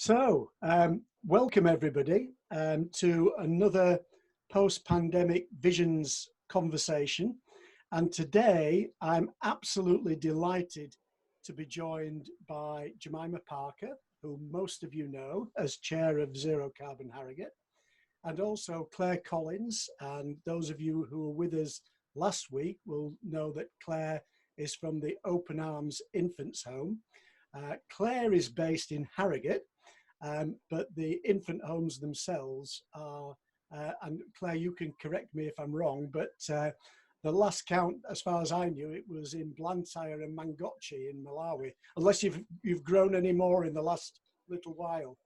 Welcome everybody to another post-pandemic visions conversation. And today I'm absolutely delighted to be joined by Jemima Parker, who most of you know as chair of Zero Carbon Harrogate, and also Claire Collins. And those of you who were with us last week will know that Claire is from the Open Arms Infants Home. Claire is based in Harrogate, but the infant homes themselves are, and Claire, you can correct me if I'm wrong, but the last count, as far as I knew, it was in Blantyre and Mangochi in Malawi, unless you've grown any more in the last little while.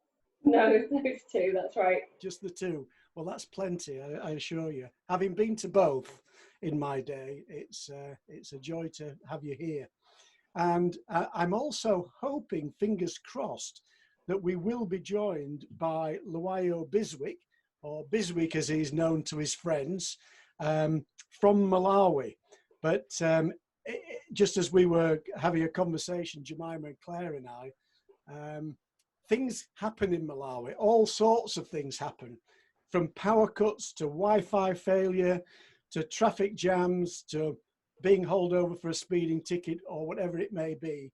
No, those two, that's right. Just the two. Well, that's plenty, I assure you. Having been to both in my day, it's a joy to have you here. And I'm also hoping, fingers crossed, that we will be joined by Luwayo Biswick, or Biswick as he's known to his friends, from Malawi. But just as we were having a conversation, Jemima and Claire and I, things happen in Malawi. All sorts of things happen, from power cuts to Wi-Fi failure, to traffic jams, to being hauled over for a speeding ticket or whatever it may be.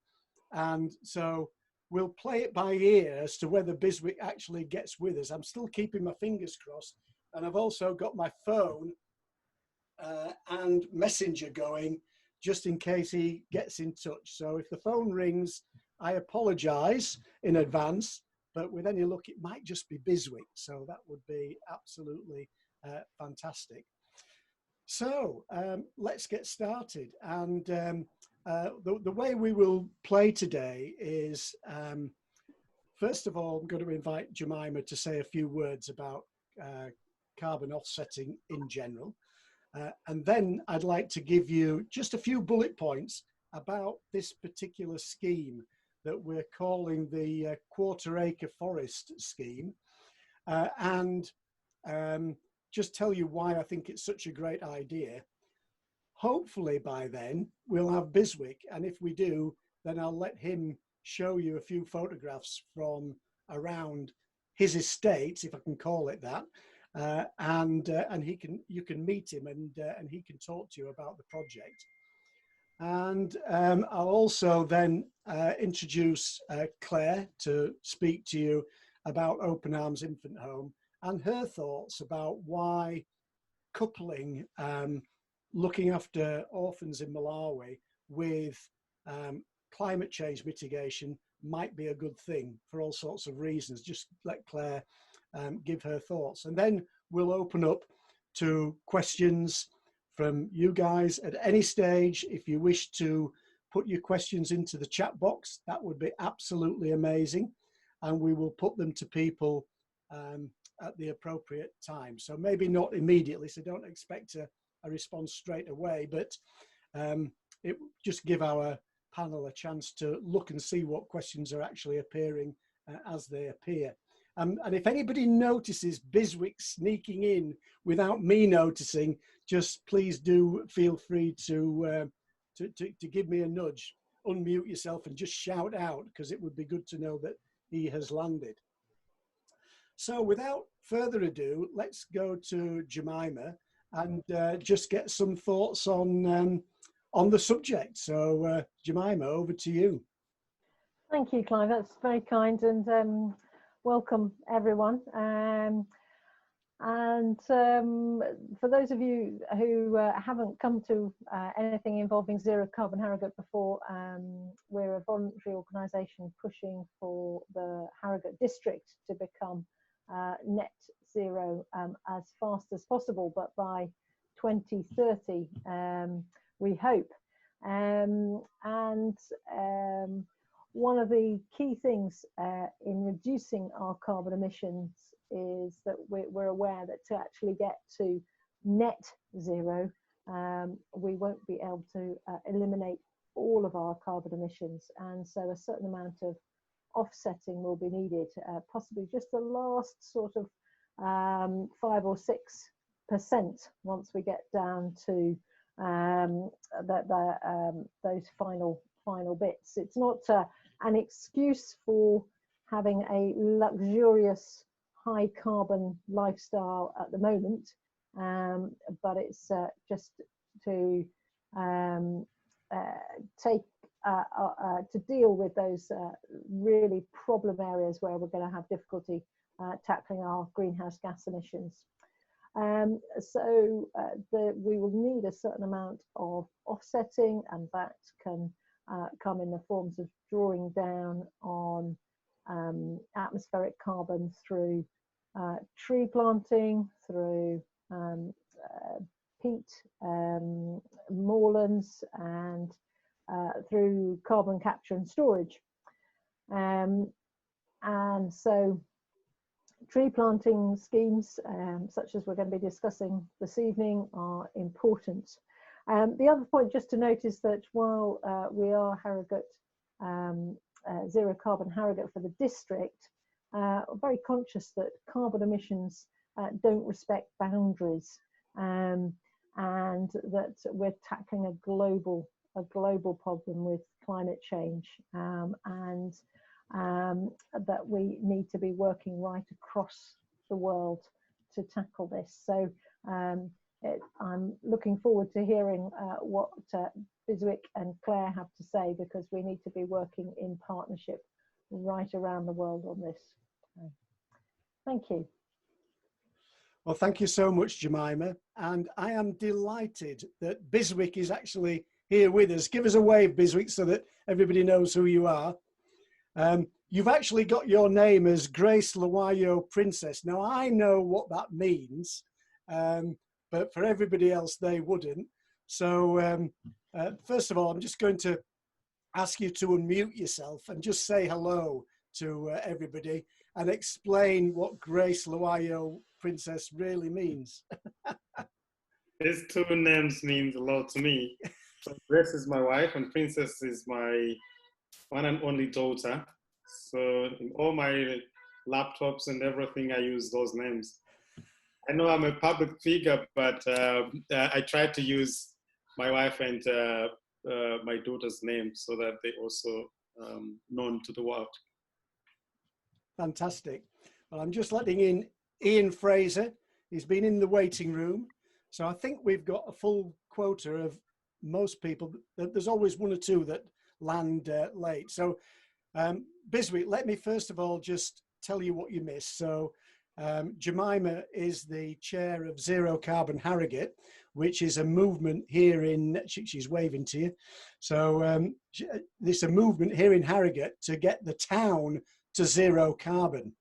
And so we'll play it by ear as to whether Biswick actually gets with us. I'm still keeping my fingers crossed. And I've also got my phone and messenger going just in case he gets in touch. So if the phone rings, I apologize in advance, but with any luck, it might just be Biswick. So that would be absolutely fantastic. So let's get started. And the way we will play today is, first of all, I'm going to invite Jemima to say a few words about carbon offsetting in general. And then I'd like to give you just a few bullet points about this particular scheme that we're calling the Quarter-acre Forest scheme. And just tell you why I think it's such a great idea. Hopefully by then we'll have Biswick, and if we do, then I'll let him show you a few photographs from around his estate, if I can call it that, and you can meet him and he can talk to you about the project. And I'll also then introduce Claire to speak to you about Open Arms Infant Home and her thoughts about why coupling looking after orphans in Malawi with climate change mitigation might be a good thing for all sorts of reasons. Just let Claire give her thoughts. And then we'll open up to questions from you guys at any stage. If you wish to put your questions into the chat box, that would be absolutely amazing. And we will put them to people at the appropriate time. So maybe not immediately, so don't expect a response straight away, but it just give our panel a chance to look and see what questions are actually appearing as they appear. And if anybody notices Biswick sneaking in without me noticing, just please do feel free to give me a nudge, unmute yourself and just shout out, because it would be good to know that he has landed. So without further ado, let's go to Jemima and just get some thoughts on the subject. So Jemima, over to you. Thank you, Clive. That's very kind, and welcome everyone. For those of you who haven't come to anything involving Zero Carbon Harrogate before, we're a voluntary organisation pushing for the Harrogate district to become net zero as fast as possible, but by 2030 we hope. One of the key things in reducing our carbon emissions is that we're aware that to actually get to net zero, we won't be able to eliminate all of our carbon emissions, and so a certain amount of offsetting will be needed, possibly just the last sort of 5 or 6% once we get down to those final bits. It's not an excuse for having a luxurious high carbon lifestyle at the moment, but it's just to take to deal with those really problem areas where we're going to have difficulty tackling our greenhouse gas emissions. We will need a certain amount of offsetting, and that can come in the forms of drawing down on atmospheric carbon through tree planting, through peat, moorlands, and through carbon capture and storage. And so tree planting schemes, such as we're going to be discussing this evening, are important. The other point just to note is that while we are Harrogate, zero carbon Harrogate for the district, we're very conscious that carbon emissions don't respect boundaries, and that we're tackling a global problem with climate change, and that we need to be working right across the world to tackle this. So I'm looking forward to hearing what Biswick and Claire have to say, because we need to be working in partnership right around the world on this. So, thank you. Well, thank you so much, Jemima. And I am delighted that Biswick is actually here with us. Give us a wave, Biswick, so that everybody knows who you are. You've actually got your name as Grace Luwayo Princess. Now, I know what that means, but for everybody else, they wouldn't. So first of all, I'm just going to ask you to unmute yourself and just say hello to everybody and explain what Grace Luwayo Princess really means. These two names mean a lot to me. So Grace is my wife and Princess is my one and only daughter. So in all my laptops and everything, I use those names. I know I'm a public figure, but I try to use my wife and my daughter's name so that they also known to the world. Fantastic. Well, I'm just letting in Ian Fraser. He's been in the waiting room. So I think we've got a full quota of most people. There's always one or two that land late. So Biswick, let me first of all just tell you what you missed. So Jemima is the chair of Zero Carbon Harrogate, which is a movement here in, she's waving to you. So this is a movement here in Harrogate to get the town to zero carbon.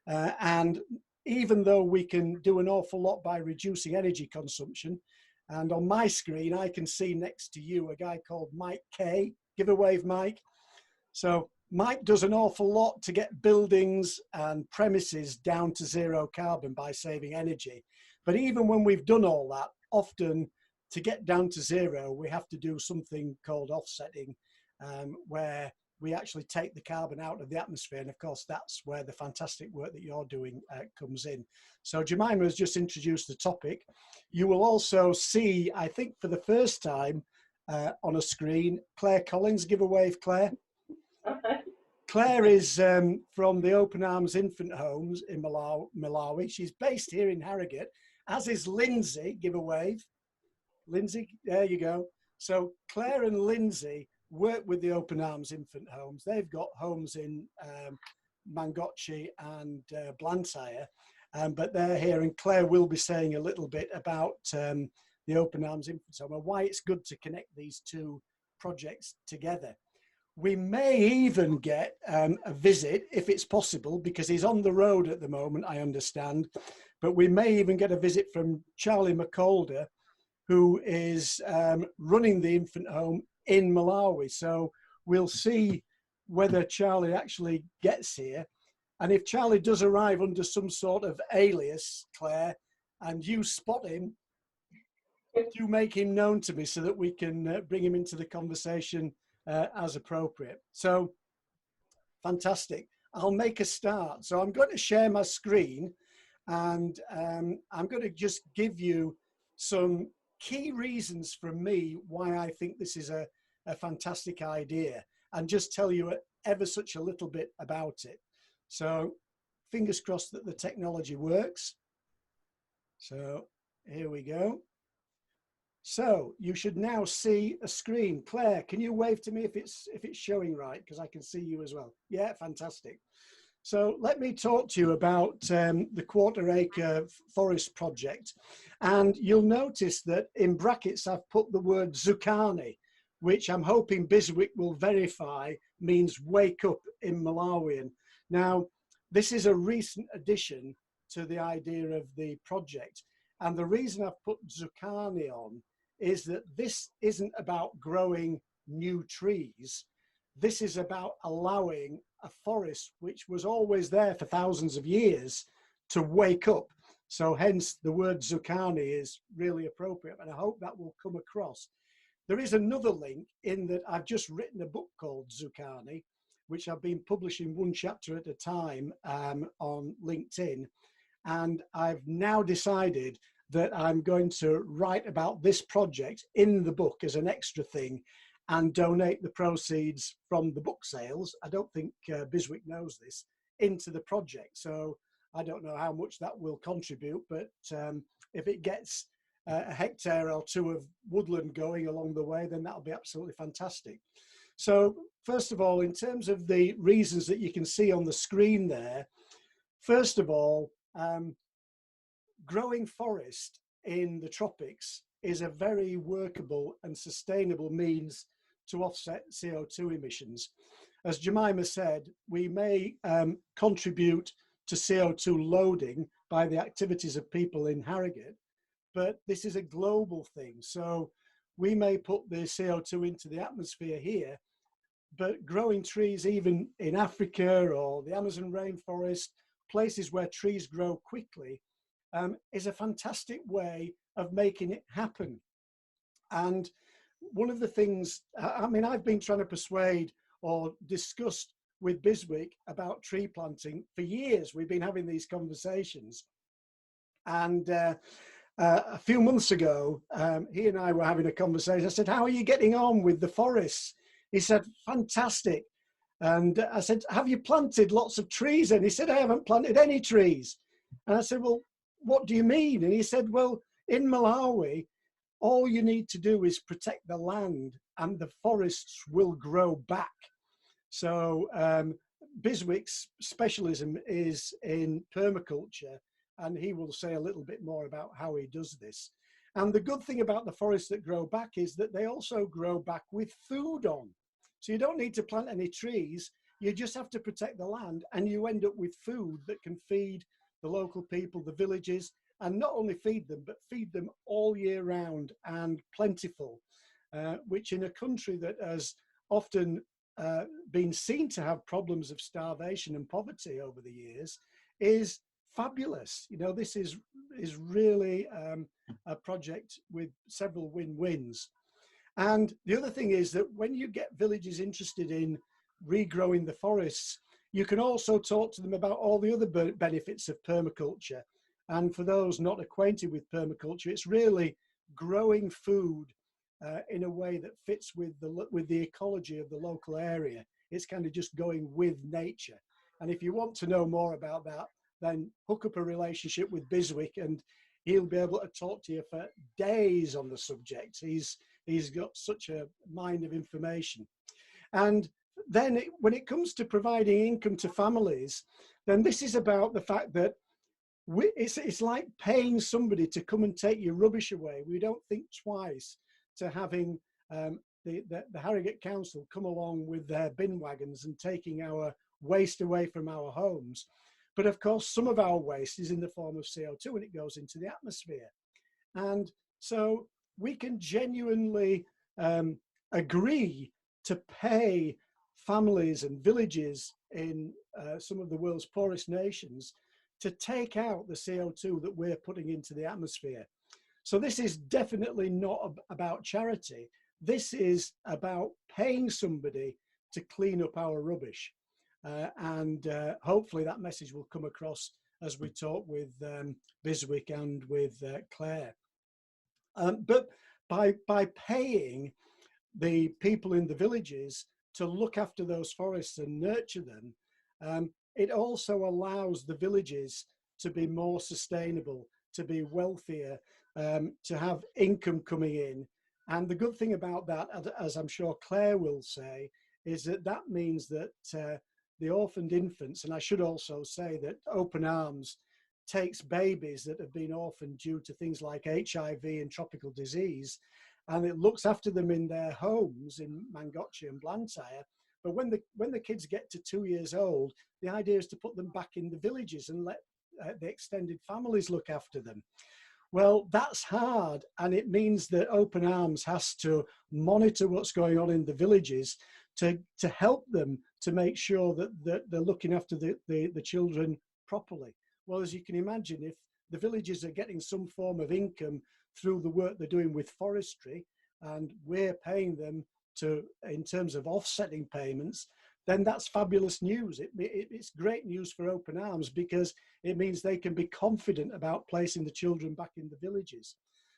And even though we can do an awful lot by reducing energy consumption, and on my screen, I can see next to you a guy called Mike Kay. Give a wave, Mike. So Mike does an awful lot to get buildings and premises down to zero carbon by saving energy. But even when we've done all that, often to get down to zero, we have to do something called offsetting, where we actually take the carbon out of the atmosphere. And of course, that's where the fantastic work that you're doing comes in. So Jemima has just introduced the topic. You will also see, I think for the first time on a screen, Claire Collins. Give a wave, Claire. Claire is from the Open Arms Infant Homes in Malawi. She's based here in Harrogate, as is Lindsay. Give a wave. Lindsay, there you go. So Claire and Lindsay work with the Open Arms Infant Homes. They've got homes in Mangochi and Blantyre, but they're here, and Claire will be saying a little bit about the Open Arms Infant Home and why it's good to connect these two projects together. We may even get a visit, if it's possible, because he's on the road at the moment, I understand, but we may even get a visit from Charlie McCalder, who is running the infant home in Malawi. So we'll see whether Charlie actually gets here. And if Charlie does arrive under some sort of alias, Claire, and you spot him, do make him known to me so that we can bring him into the conversation as appropriate. So fantastic. I'll make a start. So I'm going to share my screen, and I'm going to just give you some key reasons from me why I think this is a fantastic idea, and just tell you ever such a little bit about it. So fingers crossed that the technology works. So here we go. So you should now see a screen. Claire, can you wave to me if it's showing right? Because I can see you as well. Yeah, fantastic. So let me talk to you about the Quarter-acre Forest project. And you'll notice that in brackets, I've put the word Zucani, which I'm hoping Biswick will verify means wake up in Malawian. Now, this is a recent addition to the idea of the project. And the reason I've put Zucani on is that this isn't about growing new trees. This is about allowing a forest which was always there for thousands of years to wake up. So hence the word Zucani is really appropriate, and I hope that will come across. There is another link in that I've just written a book called Zucani, which I've been publishing one chapter at a time on LinkedIn. And I've now decided that I'm going to write about this project in the book as an extra thing and donate the proceeds from the book sales. I don't think Biswick knows this, into the project. So I don't know how much that will contribute, but if it gets a hectare or two of woodland going along the way, then that'll be absolutely fantastic. So first of all, in terms of the reasons that you can see on the screen there, first of all, growing forest in the tropics is a very workable and sustainable means to offset CO2 emissions. As Jemima said, we may contribute to CO2 loading by the activities of people in Harrogate, but this is a global thing. So we may put the CO2 into the atmosphere here, but growing trees even in Africa or the Amazon rainforest, places where trees grow quickly, is a fantastic way of making it happen. And one of the things, I mean, I've been trying to persuade or discussed with Biswick about tree planting for years. We've been having these conversations. And a few months ago, he and I were having a conversation. I said, how are you getting on with the forests? He said, fantastic. And I said, have you planted lots of trees? And he said, I haven't planted any trees. And I said, well, what do you mean? And he said, well, in Malawi, all you need to do is protect the land and the forests will grow back. So Biswick's specialism is in permaculture, and he will say a little bit more about how he does this. And the good thing about the forests that grow back is that they also grow back with food on. So you don't need to plant any trees, you just have to protect the land, and you end up with food that can feed the local people, the villages, and not only feed them, but feed them all year round and plentiful, which in a country that has often been seen to have problems of starvation and poverty over the years is fabulous. You know, this is really a project with several win-wins. And the other thing is that when you get villages interested in regrowing the forests, you can also talk to them about all the other benefits of permaculture. And for those not acquainted with permaculture, it's really growing food in a way that fits with the ecology of the local area. It's kind of just going with nature. And if you want to know more about that, then hook up a relationship with Biswick and he'll be able to talk to you for days on the subject. He's got such a mind of information. And then when it comes to providing income to families, then this is about the fact that it's like paying somebody to come and take your rubbish away. We don't think twice to having the Harrogate Council come along with their bin wagons and taking our waste away from our homes. But of course, some of our waste is in the form of CO2 and it goes into the atmosphere. And so we can genuinely agree to pay families and villages in some of the world's poorest nations to take out the CO2 that we're putting into the atmosphere. So this is definitely not about charity. This is about paying somebody to clean up our rubbish. And hopefully that message will come across as we talk with Biswick and with Claire. But by paying the people in the villages to look after those forests and nurture them, it also allows the villages to be more sustainable, to be wealthier, to have income coming in. And the good thing about that, as I'm sure Claire will say, is that that means that the orphaned infants, and I should also say that Open Arms takes babies that have been orphaned due to things like HIV and tropical disease, and it looks after them in their homes in Mangotchi and Blantyre. But when the kids get to 2 years old, the idea is to put them back in the villages and let the extended families look after them. Well, that's hard, and it means that Open Arms has to monitor what's going on in the villages to help them to make sure that they're looking after the children properly. Well, as you can imagine, if the villages are getting some form of income through the work they're doing with forestry, and we're paying them in terms of offsetting payments, then that's fabulous news. It's great news for Open Arms, because it means they can be confident about placing the children back in the villages.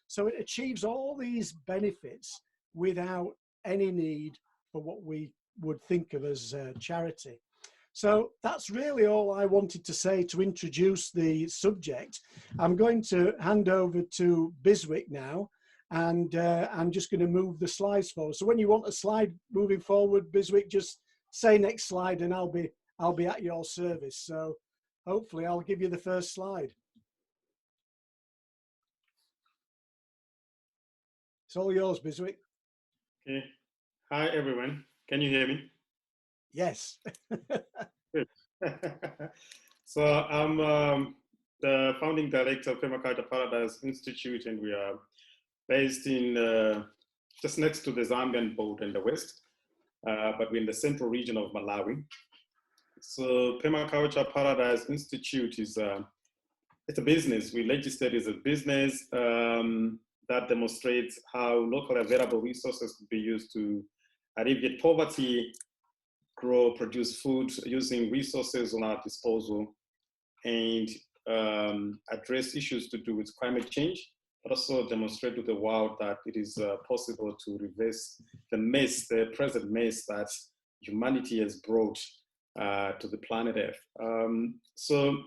So it achieves all these benefits without any need for what we would think of as charity. So that's really all I wanted to say to introduce the subject. I'm going to hand over to Biswick now, and I'm just going to move the slides forward. So when you want a slide moving forward, Biswick, just say next slide and I'll be at your service. So hopefully I'll give you the first slide. It's all yours, Biswick. Okay. Hi, everyone. Can you hear me? Yes. Good. So I'm the founding director of Permaculture Paradise Institute, and we are based in just next to the Zambian border in the west, but we're in the central region of Malawi. So Permaculture Paradise Institute is it's a business. We registered as a business that demonstrates how locally available resources could be used to alleviate poverty, grow, produce food using resources on our disposal, and address issues to do with climate change, but also demonstrate to the world that it is possible to reverse the mess, the present mess that humanity has brought to the planet Earth. So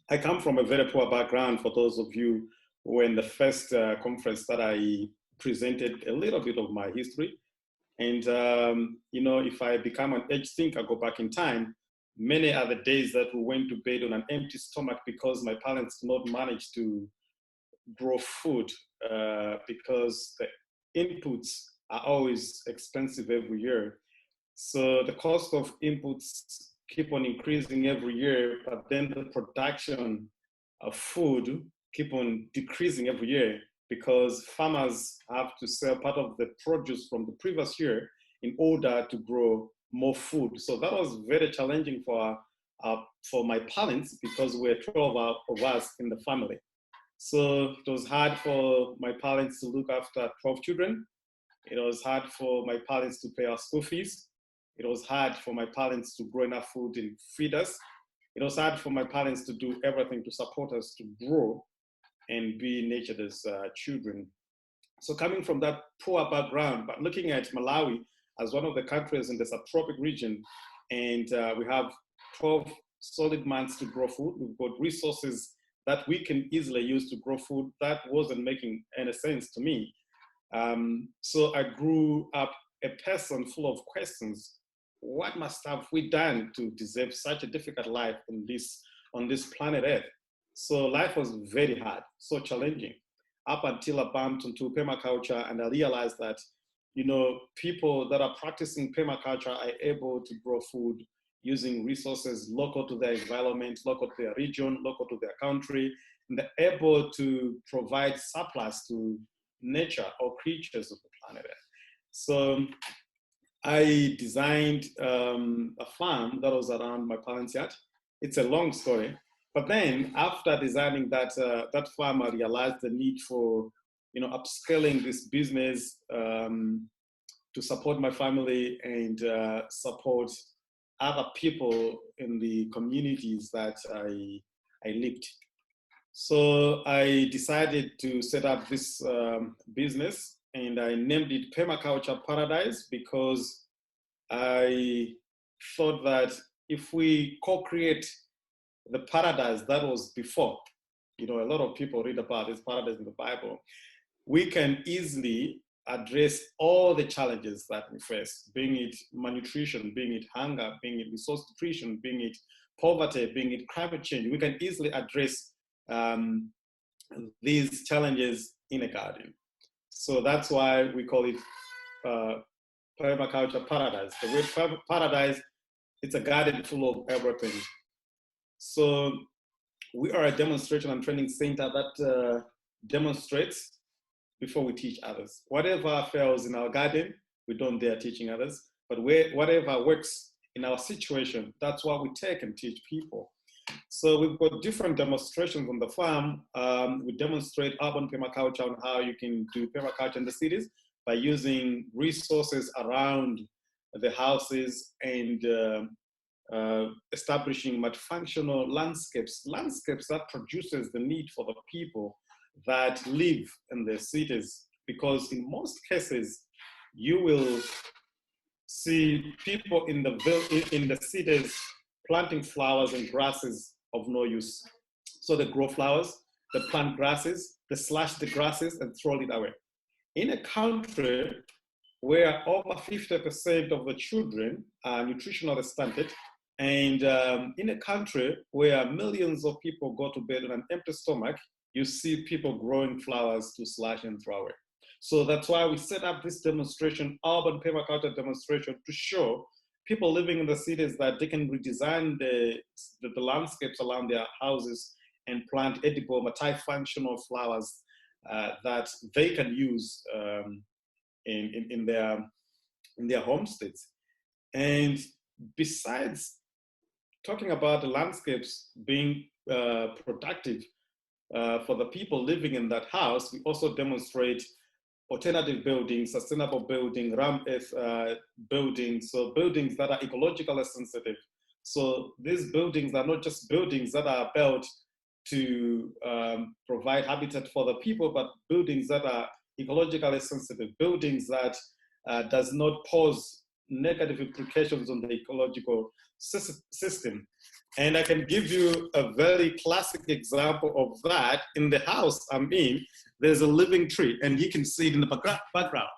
I come from a very poor background. For those of you who were in the first conference that I presented a little bit of my history. And, you know, if I become an age thinker, go back in time, many are the days that we went to bed on an empty stomach because my parents did not manage to grow food because the inputs are always expensive every year. So the cost of inputs keep on increasing every year, but then the production of food keep on decreasing every year, because farmers have to sell part of the produce from the previous year in order to grow more food. So that was very challenging for my parents, because we're 12 of us in the family. So it was hard for my parents to look after 12 children. It was hard for my parents to pay our school fees. It was hard for my parents to grow enough food and feed us. It was hard for my parents to do everything to support us to grow and be nurtured as children. So coming from that poor background, but looking at Malawi as one of the countries in the subtropic region, and we have 12 solid months to grow food. We've got resources that we can easily use to grow food. That wasn't making any sense to me. So I grew up a person full of questions. What must have we done to deserve such a difficult life on this planet Earth? So life was very hard, so challenging, up until I bumped into permaculture, and I realized that, you know, people that are practicing permaculture are able to grow food using resources local to their environment, local to their region, local to their country, and they're able to provide surplus to nature or creatures of the planet Earth. So I designed a farm that was around my parents' yard. It's a long story. But then after designing that farm, I realized the need for, you know, upscaling this business to support my family and support other people in the communities that I lived. So I decided to set up this business, and I named it Permaculture Paradise, because I thought that if we co-create the paradise that was before, a lot of people read about this paradise in the Bible, we can easily address all the challenges that we face, being it malnutrition, being it hunger, being it resource depletion, being it poverty, being it climate change. We can easily address these challenges in a garden. So that's why we call it Permaculture Paradise. The word paradise, it's a garden full of everything. So we are a demonstration and training center that demonstrates before we teach others. Whatever fails in our garden, we don't dare teaching others. But whatever works in our situation, that's what we take and teach people. So we've got different demonstrations on the farm. We demonstrate urban permaculture on how you can do permaculture in the cities by using resources around the houses and establishing multifunctional landscapes that produces the need for the people that live in the cities. Because in most cases, you will see people in the cities planting flowers and grasses of no use. So they grow flowers, they plant grasses, they slash the grasses and throw it away. In a country where over 50% of the children are nutritionally stunted, and in a country where millions of people go to bed on an empty stomach, you see people growing flowers to slash and throw away. So that's why we set up this demonstration, urban permaculture demonstration, to show people living in the cities that they can redesign the landscapes around their houses and plant edible, multifunctional flowers that they can use in their homesteads. And besides talking about the landscapes being productive for the people living in that house, we also demonstrate alternative buildings, sustainable building, ramp earth buildings, so buildings that are ecologically sensitive. So these buildings are not just buildings that are built to provide habitat for the people, but buildings that are ecologically sensitive, buildings that does not pose negative implications on the ecological system. And I can give you a very classic example of that. In the house I'm in, there's a living tree, and you can see it in the background.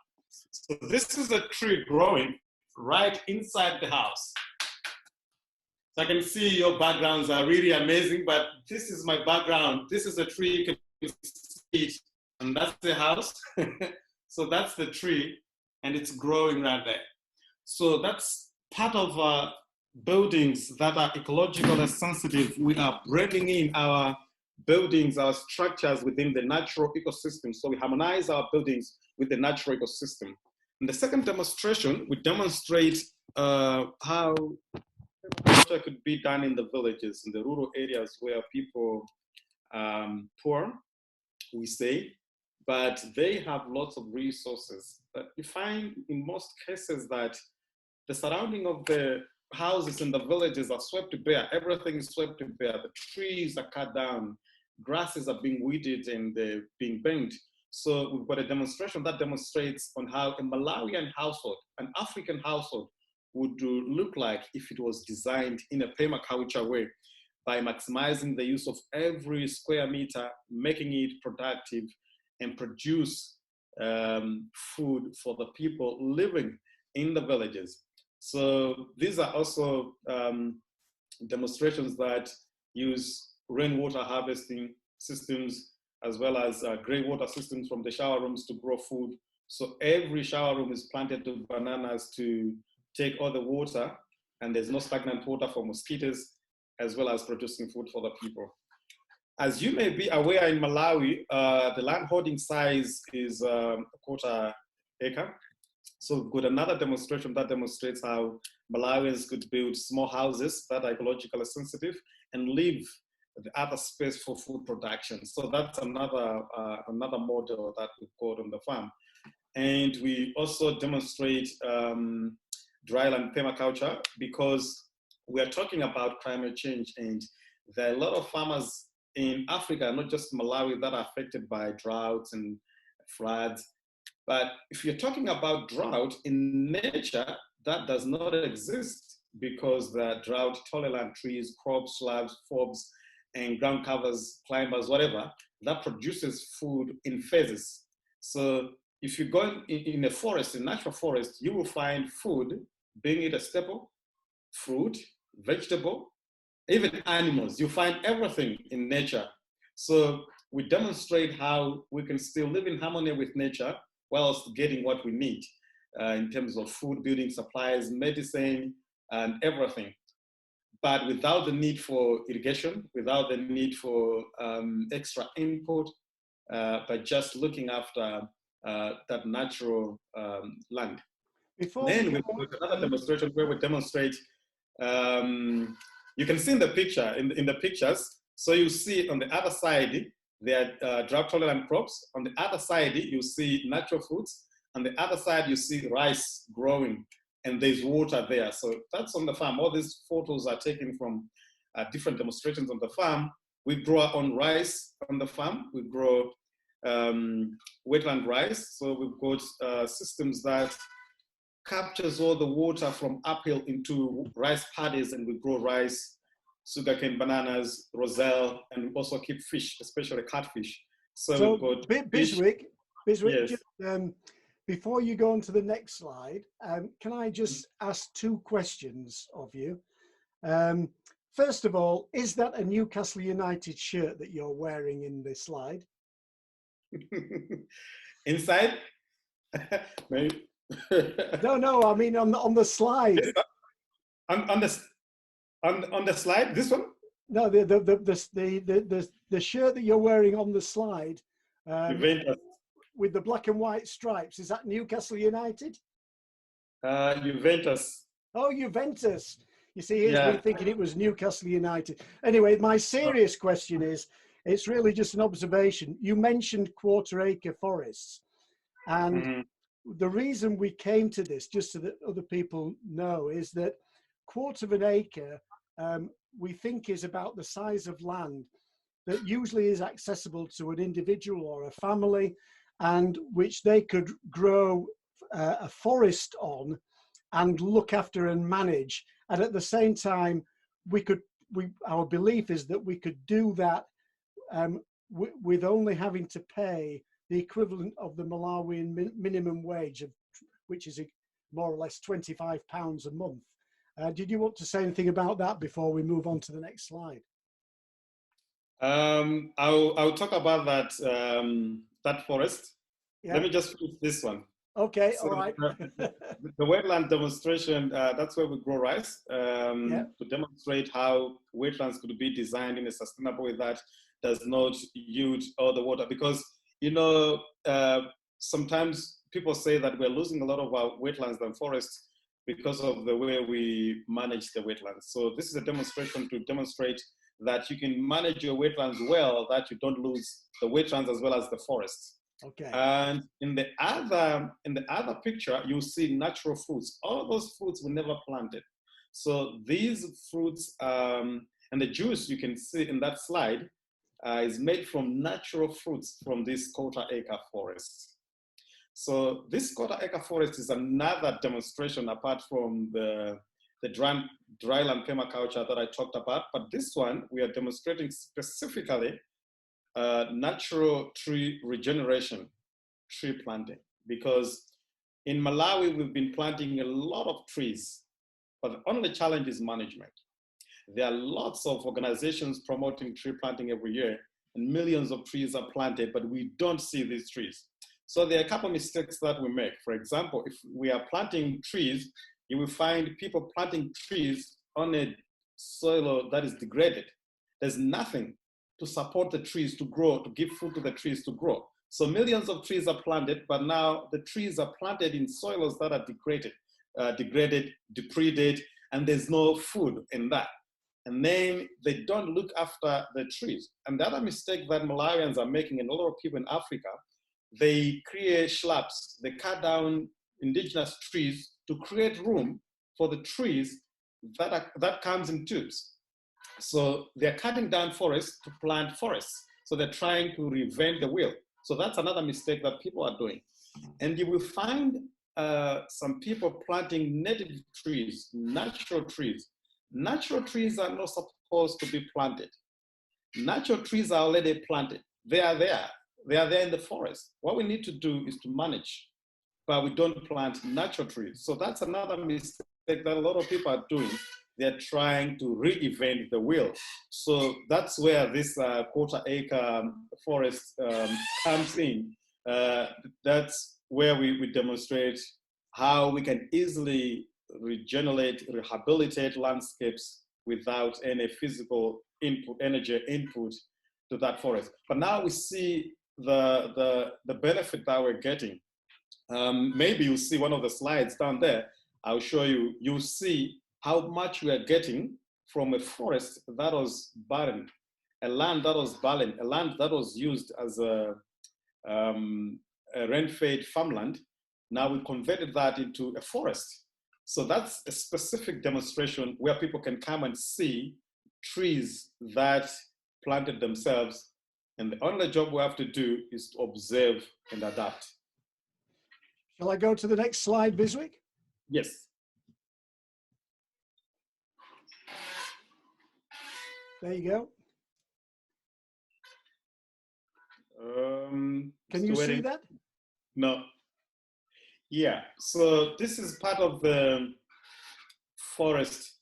So this is a tree growing right inside the house. So I can see your backgrounds are really amazing, but this is my background. This is a tree, you can see it, and that's the house. So that's the tree, and it's growing right there. So that's part of buildings that are ecologically sensitive. We are bringing in our buildings, our structures within the natural ecosystem. So we harmonize our buildings with the natural ecosystem. In the second demonstration, we demonstrate how permaculture could be done in the villages, in the rural areas where people poor, we say, but they have lots of resources. But you find in most cases that the surrounding of the houses in the villages are swept bare. Everything is swept bare. The trees are cut down. Grasses are being weeded and being bent. So we've got a demonstration that demonstrates on how a Malawian household, an African household, would look like if it was designed in a permaculture way, by maximizing the use of every square meter, making it productive, and produce food for the people living in the villages. So these are also demonstrations that use rainwater harvesting systems, as well as grey water systems from the shower rooms to grow food. So every shower room is planted with bananas to take all the water, and there's no stagnant water for mosquitoes, as well as producing food for the people. As you may be aware, in Malawi, the land holding size is a quarter acre. So we've got another demonstration that demonstrates how Malawians could build small houses that are ecologically sensitive and leave the other space for food production. So that's another model that we've got on the farm. And we also demonstrate dryland permaculture, because we are talking about climate change, and there are a lot of farmers in Africa, not just Malawi, that are affected by droughts and floods. But if you're talking about drought in nature, that does not exist. because they're drought-tolerant trees, crops, shrubs, forbs, and ground covers, climbers, whatever, that produces food in phases. So if you go in a forest, a natural forest, you will find food, being it a staple, fruit, vegetable, even animals. You find everything in nature. So we demonstrate how we can still live in harmony with nature whilst getting what we need in terms of food, building supplies, medicine, and everything. But without the need for irrigation, without the need for extra input, but just looking after that natural land. Then we go to another demonstration where we demonstrate, you can see in the picture, in the pictures, so you see on the other side, there are drought-tolerant crops. On the other side, you see natural fruits. On the other side, you see rice growing, and there's water there. So that's on the farm. All these photos are taken from different demonstrations on the farm. We grow our own rice on the farm. We grow wetland rice. So we've got systems that captures all the water from uphill into rice paddies, and we grow rice, sugarcane, bananas, roselle, and we also keep fish, especially catfish. So we've got Biswick, yes. just, before you go on to the next slide, can I just ask two questions of you? First of all, is that a Newcastle United shirt that you're wearing in this slide? Inside? Maybe. No, I mean on the slide. On the slide, this one? No, the shirt that you're wearing on the slide. With the black and white stripes, is that Newcastle United? Juventus. Oh, Juventus. You see, here's me thinking it was Newcastle United. Anyway, my serious question is, it's really just an observation. You mentioned quarter-acre forests. And the reason we came to this, just so that other people know, is that quarter of an acre, we think is about the size of land that usually is accessible to an individual or a family, and which they could grow a forest on and look after and manage. And at the same time, our belief is that we could do that with only having to pay the equivalent of the Malawian minimum wage, which is more or less £25 a month. Did you want to say anything about that before we move on to the next slide? I'll talk about that that forest. Yeah. Let me just finish this one. Okay, So, all right. the wetland demonstration, that's where we grow rice, to demonstrate how wetlands could be designed in a sustainable way that does not use all the water. Because, you know, sometimes people say that we're losing a lot of our wetlands and forests because of the way we manage the wetlands. So this is a demonstration to demonstrate that you can manage your wetlands well, that you don't lose the wetlands as well as the forests. Okay. And in the other picture, you see natural fruits. All of those fruits were never planted. So these fruits and the juice you can see in that slide is made from natural fruits from this quarter-acre forest. So this quarter-acre forest is another demonstration apart from the dryland permaculture that I talked about. But this one, we are demonstrating specifically natural tree regeneration, tree planting. Because in Malawi, we've been planting a lot of trees, but the only challenge is management. There are lots of organizations promoting tree planting every year, and millions of trees are planted, but we don't see these trees. So there are a couple of mistakes that we make. For example, if we are planting trees, you will find people planting trees on a soil that is degraded. There's nothing to support the trees to grow, to give food to the trees to grow. So millions of trees are planted, but now the trees are planted in soils that are degraded, depleted, and there's no food in that. And then they don't look after the trees. And the other mistake that Malawians are making, and a lot of people in Africa, they create shrubs. They cut down indigenous trees to create room for the trees that comes in tubes. So they're cutting down forests to plant forests. So they're trying to reinvent the wheel. So that's another mistake that people are doing. And you will find some people planting native trees, natural trees. Natural trees are not supposed to be planted. Natural trees are already planted. They are there. They are there in the forest. What we need to do is to manage, but we don't plant natural trees. So that's another mistake that a lot of people are doing. They're trying to reinvent the wheel. So that's where this quarter-acre forest comes in. That's where we demonstrate how we can easily regenerate, rehabilitate landscapes without any physical input, energy input to that forest. But now we see the benefit that we're getting. Maybe you'll see one of the slides down there. I'll show you. You'll see how much we are getting from a forest that was barren, a land that was barren, a land that was used as a rain-fed farmland. Now we converted that into a forest. So that's a specific demonstration where people can come and see trees that planted themselves. And the only job we have to do is to observe and adapt. Shall I go to the next slide, Biswick? Yes. There you go. Can you see that? No. Yeah, so this is part of the forest.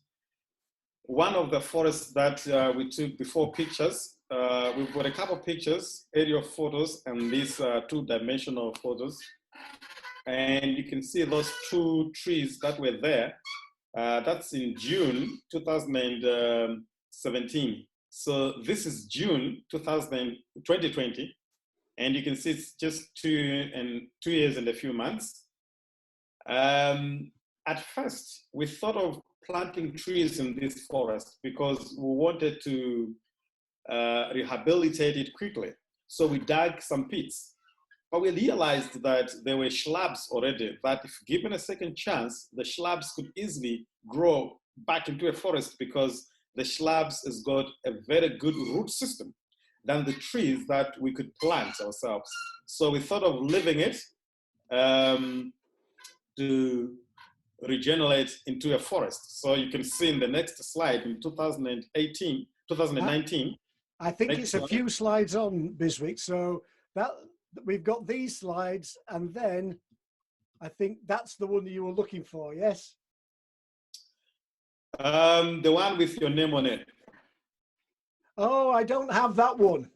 One of the forests that we took before pictures. We've got a couple of pictures, aerial photos, and these two-dimensional photos. And you can see those two trees that were there. That's in June 2017. So this is June 2020. And you can see it's just 2 years and a few months. At first, we thought of planting trees in this forest because we wanted to rehabilitate it quickly. So we dug some pits. But we realized that there were shrubs already, that if given a second chance, the shrubs could easily grow back into a forest because the shrubs has got a very good root system than the trees that we could plant ourselves. So we thought of leaving it to regenerate into a forest. So you can see in the next slide in 2019. I think it's a few slides on, Biswick. So that we've got these slides, and then I think that's the one that you were looking for, yes? The one with your name on it. Oh, I don't have that one.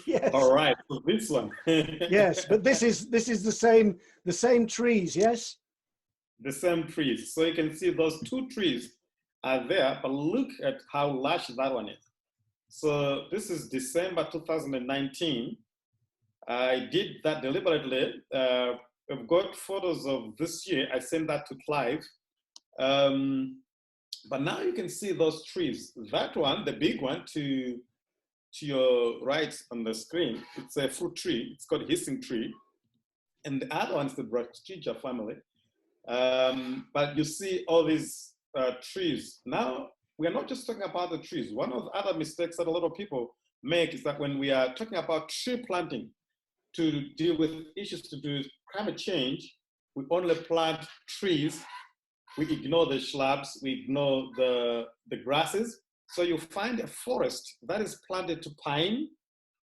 Yes. All right, so this one. Yes, but this is the same trees, yes? The same trees. So you can see those two trees are there, but look at how lush that one is. So this is December 2019. I did that deliberately. I've got photos of this year. I sent that to Clive. But now you can see those trees. That one, the big one to your right on the screen, it's a fruit tree. It's called hissing tree. And the other one is the Brachygia family. But you see all these trees. Now, we are not just talking about the trees. One of the other mistakes that a lot of people make is that when we are talking about tree planting to deal with issues to do with climate change, we only plant trees. We ignore the shrubs, we ignore the grasses. So you find a forest that is planted to pine,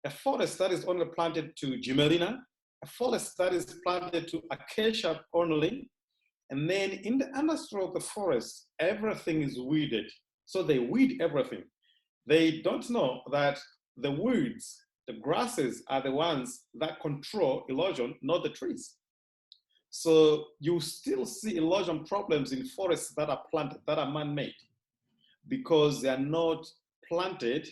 a forest that is only planted to Gimelina, a forest that is planted to acacia only. And then in the understory of the forest, everything is weeded. So they weed everything. They don't know that the weeds, the grasses are the ones that control erosion, not the trees. So you still see erosion problems in forests that are planted, that are man-made, because they are not planted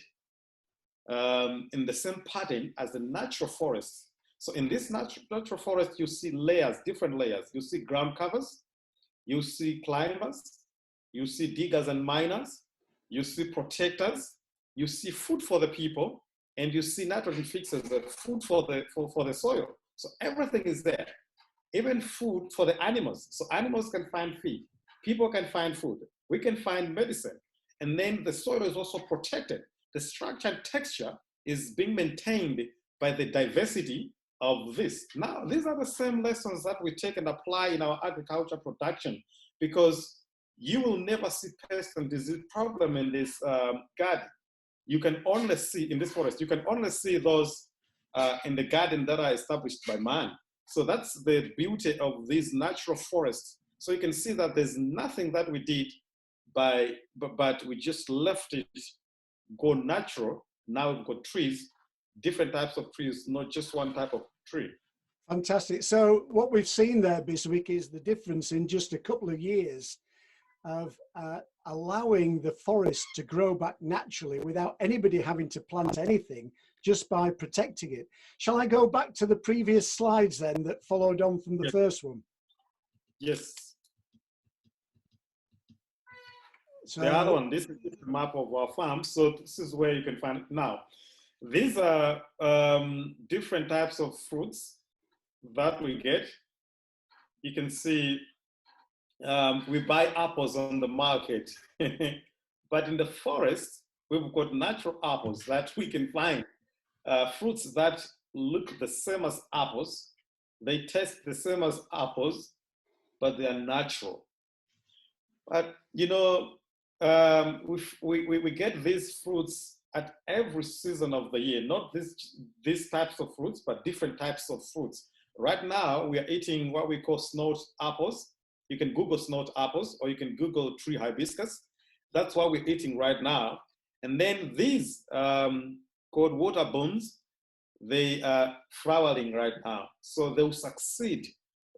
in the same pattern as the natural forests. So in this natural forest, you see layers, different layers. You see ground covers, you see climbers, you see diggers and miners, you see protectors, you see food for the people, and you see nitrogen fixers, the food for the soil. So everything is there. Even food for the animals. So animals can find feed, people can find food, we can find medicine. And then the soil is also protected. The structure and texture is being maintained by the diversity of this. Now, these are the same lessons that we take and apply in our agriculture production, because you will never see pest and disease problem in this garden. You can only see, in this forest, you can only see those in the garden that are established by man. So that's the beauty of these natural forests. So you can see that there's nothing that we did but we just left it go natural. Now we've got trees, different types of trees, not just one type of tree. Fantastic. So what we've seen there, Biswick, is the difference in just a couple of years of allowing the forest to grow back naturally without anybody having to plant anything, just by protecting it. Shall I go back to the previous slides then that followed on from the Yes. first one? Yes. So The other one, this is the map of our farm. So this is where you can find it now. These are different types of fruits that we get. You can see we buy apples on the market, but in the forest, we've got natural apples that we can find. Fruits that look the same as apples. They taste the same as apples, but they are natural. But, you know, we get these fruits at every season of the year, not these types of fruits, but different types of fruits. Right now, we are eating what we call snowed apples. You can Google snowed apples, or you can Google tree hibiscus. That's what we're eating right now. And then these called water boons, they are flowering right now. So they will succeed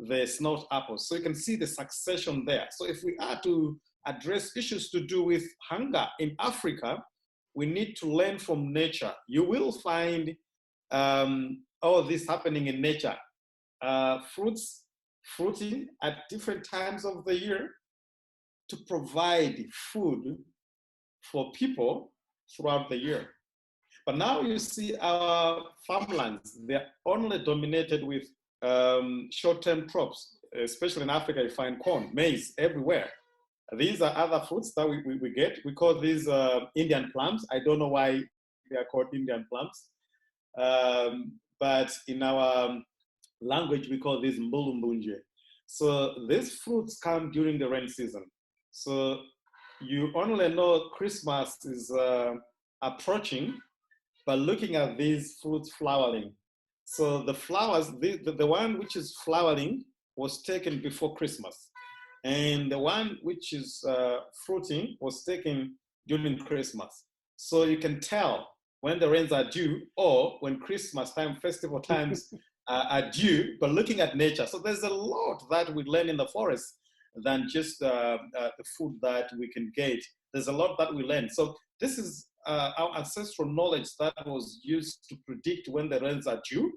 the snowed apples. So you can see the succession there. So if we are to address issues to do with hunger in Africa, we need to learn from nature. You will find all this happening in nature. Fruits fruiting at different times of the year to provide food for people throughout the year. But now you see our farmlands, they're only dominated with short-term crops, especially in Africa. You find corn, maize everywhere. These are other fruits that we get. We call these Indian plums. I don't know why they are called Indian plums. But in our language, we call these mbulumbunje. So these fruits come during the rain season. So you only know Christmas is approaching by looking at these fruits flowering. So the flowers, the one which is flowering was taken before Christmas. And the one which is fruiting was taken during Christmas. So you can tell when the rains are due or when Christmas time, festival times are due, but looking at nature. So there's a lot that we learn in the forest than just the food that we can get. There's a lot that we learn. So this is our ancestral knowledge that was used to predict when the rains are due,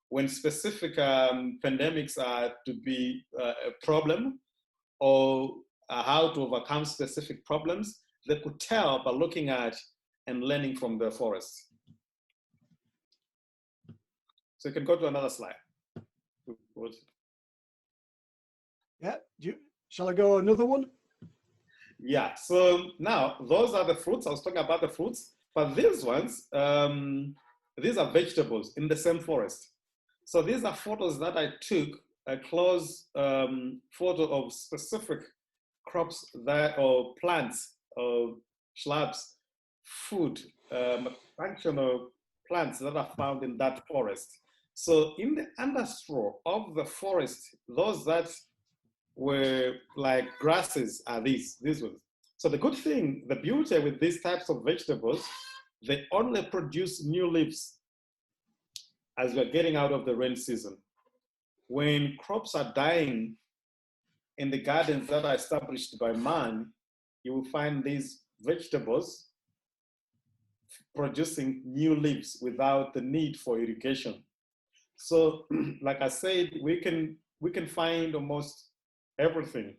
when specific pandemics are to be a problem, or how to overcome specific problems. They could tell by looking at and learning from the forest. So you can go to another slide. Yeah, shall I go another one? Yeah, so now those are the fruits. I was talking about the fruits, but these ones, these are vegetables in the same forest. So these are photos that I took, a close photo of specific crops that, or plants, or shrubs, food, functional plants that are found in that forest. So in the understraw of the forest, those that were like grasses are these ones. So the good thing, the beauty with these types of vegetables, they only produce new leaves as we're getting out of the rain season. When crops are dying in the gardens that are established by man, you will find these vegetables producing new leaves without the need for irrigation. So, like I said, we can find almost everything.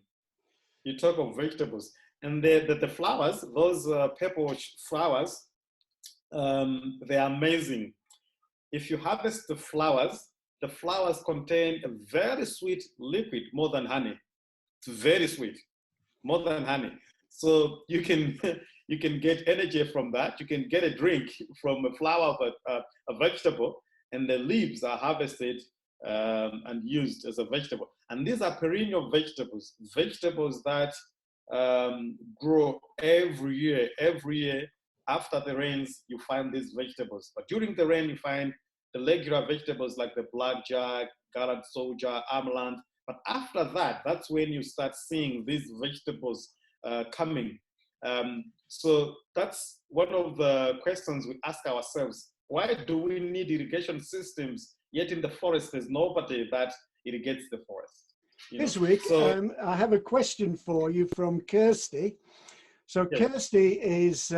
You talk of vegetables, and the flowers, those purple flowers, they are amazing. If you harvest the flowers contain a very sweet liquid, more than honey. It's very sweet, more than honey. So you can get energy from that. You can get a drink from a flower of a vegetable, and the leaves are harvested and used as a vegetable. And these are perennial vegetables, vegetables that grow every year. Every year after the rains, you find these vegetables. But during the rain, you find the regular vegetables like the blackjack, garlic soldier, amaranth. But after that, that's when you start seeing these vegetables coming. So that's one of the questions we ask ourselves. Why do we need irrigation systems, yet in the forest there's nobody that irrigates the forest? Biswick, So, I have a question for you from Kirsty. So yes. Kirsty is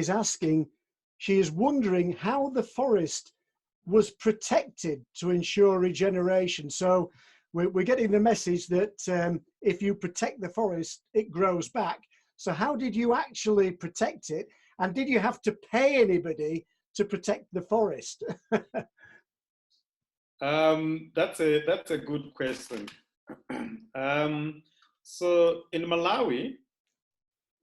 asking, she is wondering how the forest was protected to ensure regeneration. So we're getting the message that if you protect the forest, it grows back. So how did you actually protect it? And did you have to pay anybody to protect the forest? That's a good question. So in Malawi,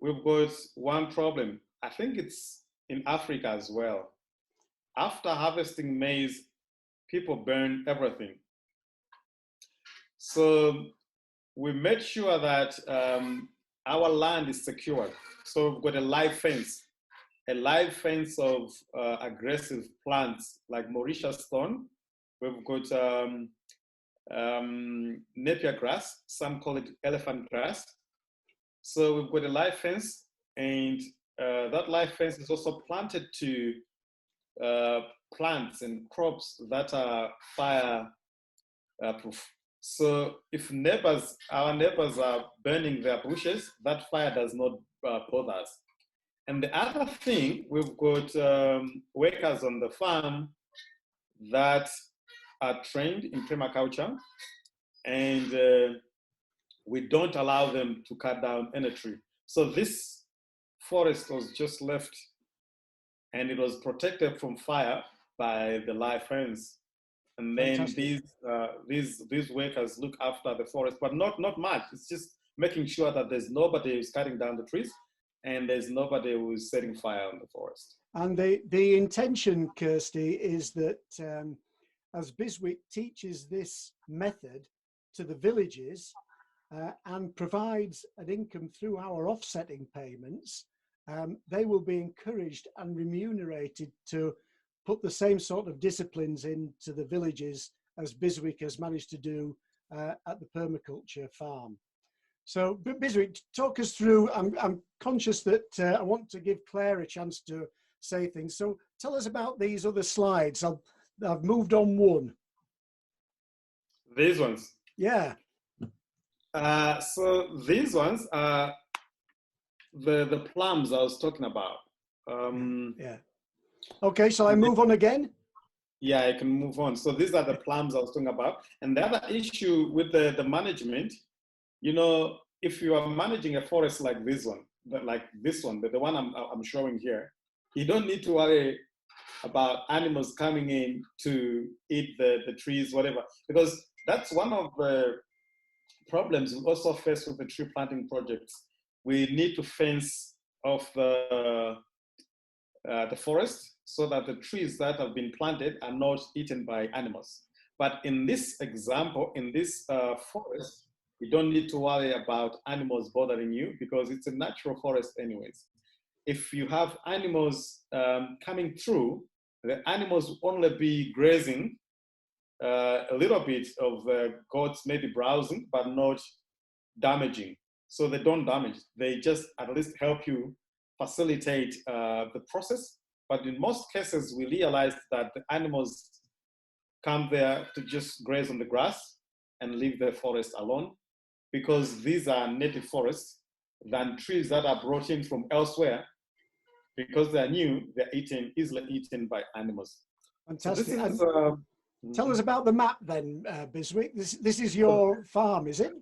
we've got one problem. I think it's in Africa as well. After harvesting maize, people burn everything. So we made sure that our land is secured. So we've got a live fence of aggressive plants like Mauritius thorn. We've got napier grass, some call it elephant grass. So we've got a live fence, and that live fence is also planted to plants and crops that are fire proof. So if our neighbors are burning their bushes, that fire does not bother us. And the other thing, we've got workers on the farm that are trained in permaculture, and we don't allow them to cut down any tree. So this forest was just left, and it was protected from fire by the live fence. And then these workers look after the forest, but not much. It's just making sure that there's nobody who's cutting down the trees, and there's nobody who's setting fire on the forest. And the intention, Kirsty, is that as Biswick teaches this method to the villages and provides an income through our offsetting payments, they will be encouraged and remunerated to put the same sort of disciplines into the villages as Biswick has managed to do at the permaculture farm. So Biswick, talk us through, I'm conscious that I want to give Claire a chance to say things. So tell us about these other slides. I've moved on one. These ones? Yeah. So these ones are the plums I was talking about. Yeah. Okay, so I move on again? Yeah, I can move on. So these are the plums I was talking about. And the other issue with the management, if you are managing a forest like this one, the one I'm showing here, you don't need to worry about animals coming in to eat the trees, whatever, because that's one of the problems we also face with the tree planting projects. We need to fence off the forest so that the trees that have been planted are not eaten by animals. But in this example, in this forest, you don't need to worry about animals bothering you because it's a natural forest anyways. If you have animals coming through, the animals will only be grazing, a little bit of goats maybe browsing, but not damaging. So they don't damage. They just at least help you facilitate the process. But in most cases, we realized that the animals come there to just graze on the grass and leave the forest alone, because these are native forests than trees that are brought in from elsewhere. Because they're new, they're easily eaten by animals. Fantastic. So this is, tell us about the map then, Biswick. This is your farm, is it?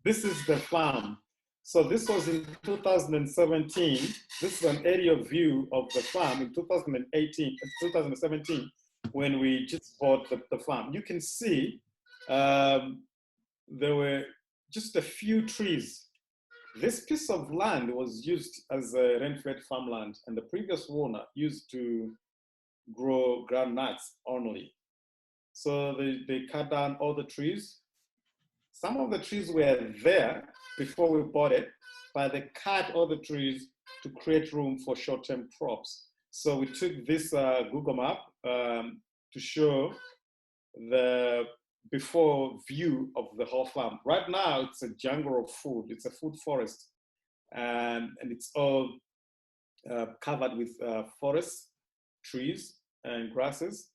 This is the farm. So this was in 2017. This is an aerial view of the farm in 2017, when we just bought the farm. You can see there were just a few trees. This piece of land was used as a rain-fed farmland, and the previous owner used to grow groundnuts only. So they cut down all the trees. Some of the trees were there before we bought it, but they cut all the trees to create room for short-term crops. So we took this Google map to show the before view of the whole farm. Right now, it's a jungle of food. It's a food forest, and it's all covered with forests, trees, and grasses.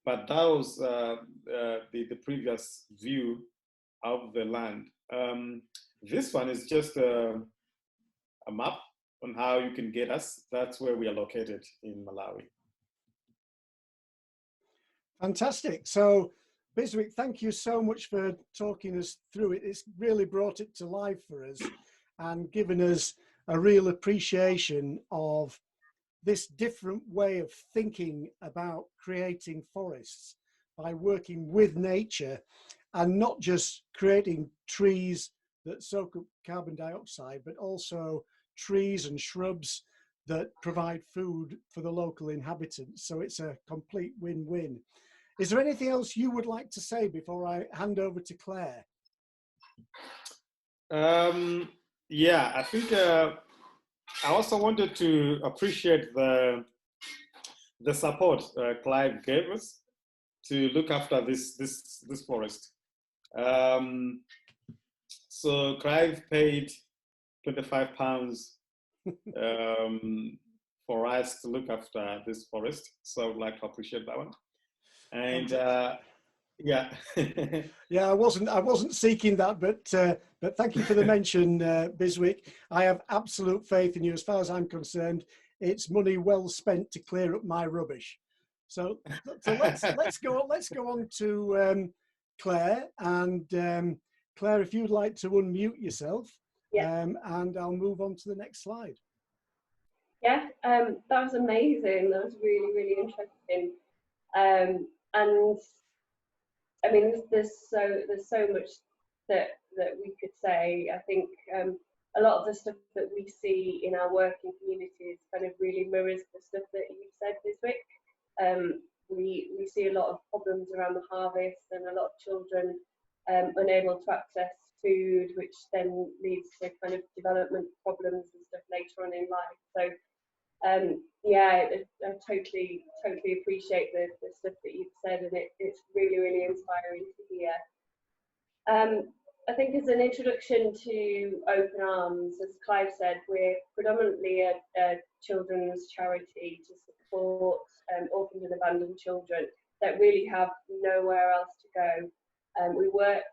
But that was the previous view of the land. This one is just a map on how you can get us. That's where we are located in Malawi. Fantastic. So, Biswick, thank you so much for talking us through it. It's really brought it to life for us and given us a real appreciation of this different way of thinking about creating forests by working with nature and not just creating trees that soak up carbon dioxide, but also trees and shrubs that provide food for the local inhabitants. So it's a complete win-win. Is there anything else you would like to say before I hand over to Claire? Yeah, I think I also wanted to appreciate the support Clive gave us to look after this forest. So Clive paid £25 for us to look after this forest. So I would like to appreciate that one. And yeah, yeah, I wasn't seeking that, but thank you for the mention, Biswick. I have absolute faith in you. As far as I'm concerned, it's money well spent to clear up my rubbish. So let's go on to Claire, and Claire, if you'd like to unmute yourself, yeah. And I'll move on to the next slide. Yeah, that was amazing. That was really, really interesting. And I mean, there's so much that we could say. I think a lot of the stuff that we see in our working communities kind of really mirrors the stuff that you said this week. We see a lot of problems around the harvest and a lot of children unable to access food, which then leads to kind of development problems and stuff later on in life. So yeah, I totally appreciate the stuff that you've said, and it's really, really inspiring to hear. I think as an introduction to Open Arms, as Clive said, we're predominantly a children's charity to support orphaned and abandoned children that really have nowhere else to go. We work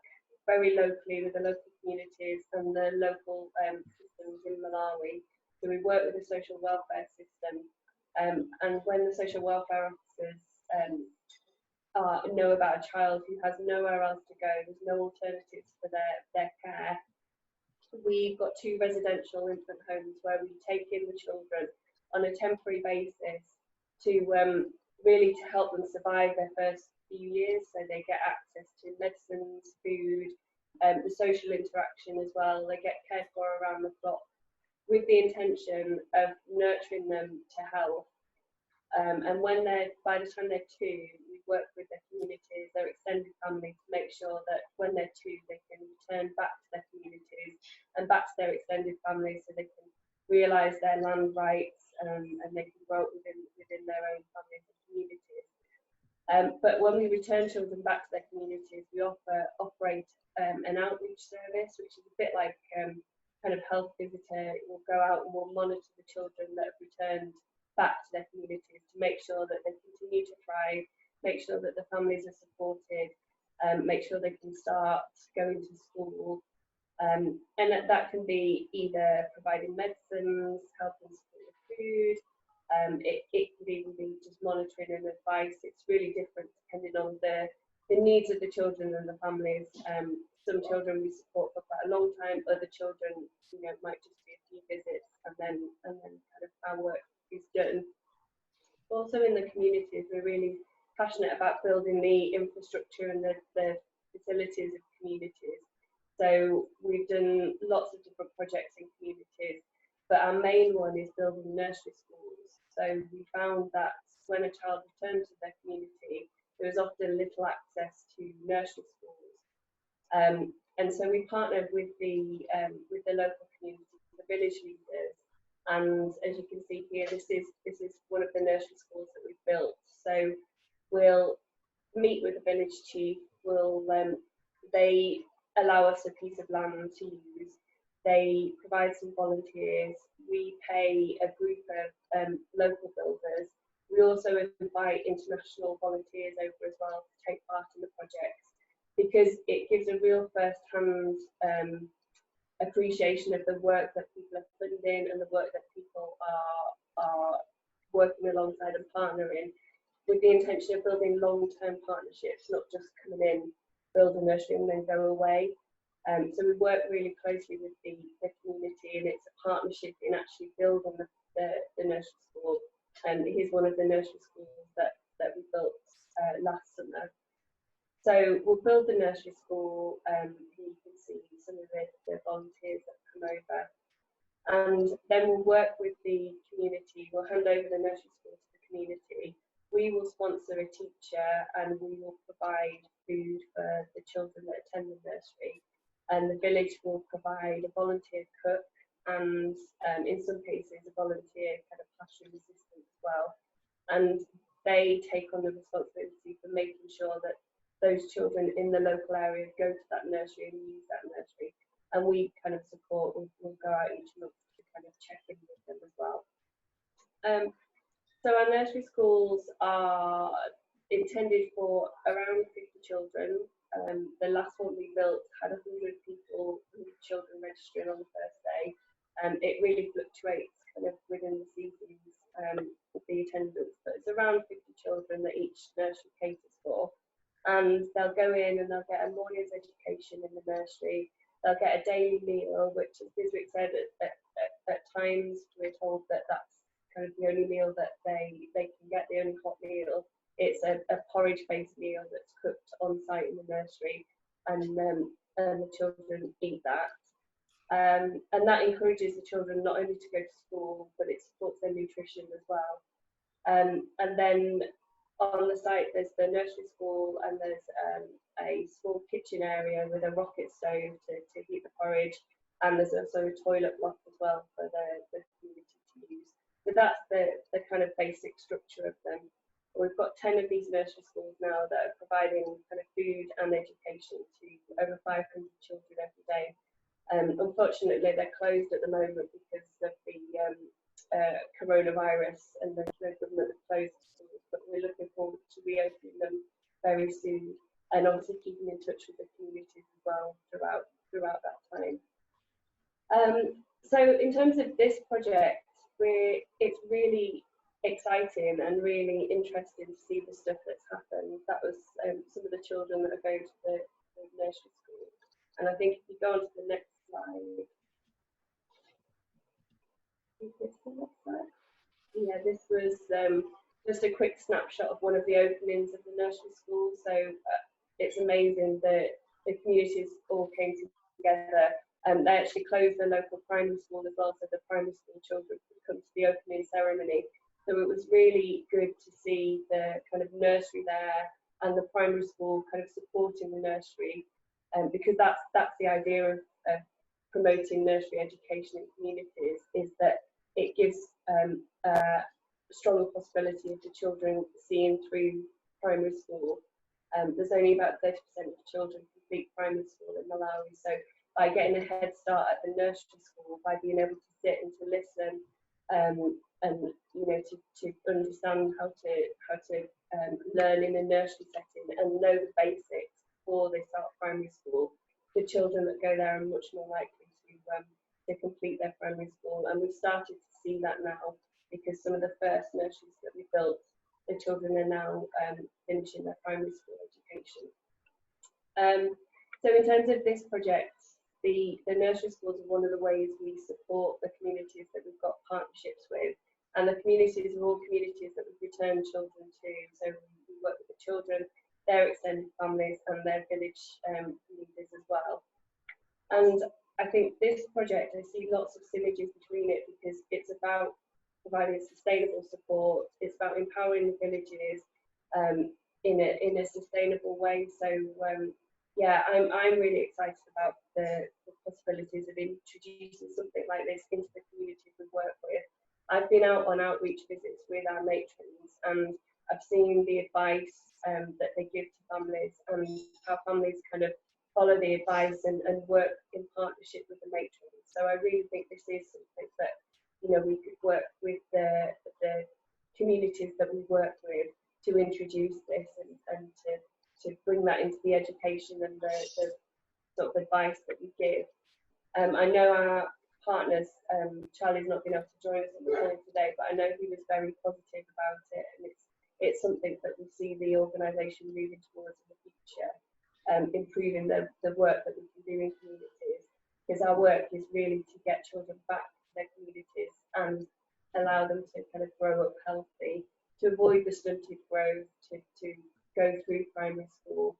very locally with the local communities and the local systems in Malawi. So we work with the social welfare system, and when the social welfare officers know about a child who has nowhere else to go, there's no alternatives for their care, we've got 2 residential infant homes where we take in the children on a temporary basis to really to help them survive their first few years, so they get access to medicines, food, the social interaction as well. They get cared for around the clock, with the intention of nurturing them to health. And by the time they're 2, we work with their communities, their extended family, to make sure that when they're 2, they can return back to their communities and back to their extended family, so they can realise their land rights and they can grow up within their own families and communities. But when we return children back to their communities, we operate an outreach service, which is a bit like kind of health visitor. We'll go out and we'll monitor the children that have returned back to their communities to make sure that they continue to thrive, make sure that the families are supported, make sure they can start going to school. And that can be either providing medicines, helping support with food, it could even be just monitoring and advice. It's really different depending on the needs of the children and the families. Some children we support for quite a long time, other children, might just be a few visits and then kind of our work is done. Also in the communities, we're really passionate about building the infrastructure and the facilities of communities. So we've done lots of different projects in communities, but our main one is building nursery schools. So we found that when a child returned to their community, there was often little access to nursery schools. And so we partnered with the local community, the village leaders, and as you can see here, this is one of the nursery schools that we've built. So we'll meet with the village chief. They allow us a piece of land to use. They provide some volunteers. We pay a group of local builders. We also invite international volunteers over as well to take part in the projects, because it gives a real first-hand appreciation of the work that people are funding and the work that people are working alongside and partnering, with the intention of building long-term partnerships, not just coming in, build a nursery and then go away. So we work really closely with the community, and it's a partnership in actually building the nursery school. And here's one of the nursery schools that we built last summer. So we'll build the nursery school. You can see some of the volunteers that come over, and then we'll work with the community. We'll hand over the nursery school to the community. We will sponsor a teacher, and we will provide food for the children that attend the nursery. And the village will provide a volunteer cook, and in some cases a volunteer kind of classroom assistant as well. And they take on the responsibility for making sure that those children in the local area go to that nursery and use that nursery. And we kind of support, we'll go out each month to kind of check in with them as well. So our nursery schools are intended for around 50 children. The last one we built had 100 children registering on the first day. It really fluctuates kind of within the seasons, the attendance, but it's around 50 children that each nursery caters for. And they'll go in and they'll get a morning's education in the nursery. They'll get a daily meal, which, as Biswick said, at times we're told that that's kind of the only meal that they can get, the only hot meal. It's a porridge-based meal that's cooked on site in the nursery, and the children eat that. And that encourages the children not only to go to school, but it supports their nutrition as well. And then on the site, there's the nursery school, and there's a small kitchen area with a rocket stove to heat the porridge, and there's also a toilet block as well for the community to use. So that's the kind of basic structure of them. We've got 10 of these nursery schools now that are providing kind of food and education to over 500 children every day. Unfortunately, they're closed at the moment because of the coronavirus, and the government have closed the schools, but we're looking forward to reopening them very soon, and obviously keeping in touch with the communities as well throughout that time. So in terms of this project, it's really exciting and really interesting to see the stuff that's happened. That was some of the children that are going to the nursery school. And I think if you go on to the next slide. Yeah, this was just a quick snapshot of one of the openings of the nursery school. So it's amazing that the communities all came together. They actually closed the local primary school as well, so the primary school children could come to the opening ceremony. So it was really good to see the kind of nursery there and the primary school kind of supporting the nursery, because that's the idea of promoting nursery education in communities, is that it gives a stronger possibility of the children seeing through primary school. There's only about 30% of children complete primary school in Malawi, so by getting a head start at the nursery school, by being able to sit and to listen, and you know, to understand how to learn in a nursery setting and know the basics before they start primary school, the children that go there are much more likely to complete their primary school. And we've started to see that now, because some of the first nurseries that we built, the children are now finishing their primary school education. So in terms of this project, the nursery schools are one of the ways we support the communities that we've got partnerships with, and the communities are all communities that we've returned children to. So we work with the children, their extended families, and their village leaders as well. And I think this project, I see lots of synergies between it, because it's about the providing sustainable support. It's about empowering the villages in a sustainable way. So yeah, I'm really excited about the possibilities of introducing something like this into the communities we work with. I've been out on outreach visits with our matrons, and I've seen the advice that they give to families, and how families kind of follow the advice and work in partnership with the matrons. So I really think this is something that, you know, we could work with the communities that we work with to introduce this and to bring that into the education and the sort of advice that we give. I know our partners, Charlie's not been able to join us on the call today, but I know he was very positive about it, and it's something that we see the organisation moving towards in the future, improving the work that we can do in communities, because our work is really to get children back to their communities and allow them to kind of grow up healthy, to avoid the stunted growth, to go through primary school,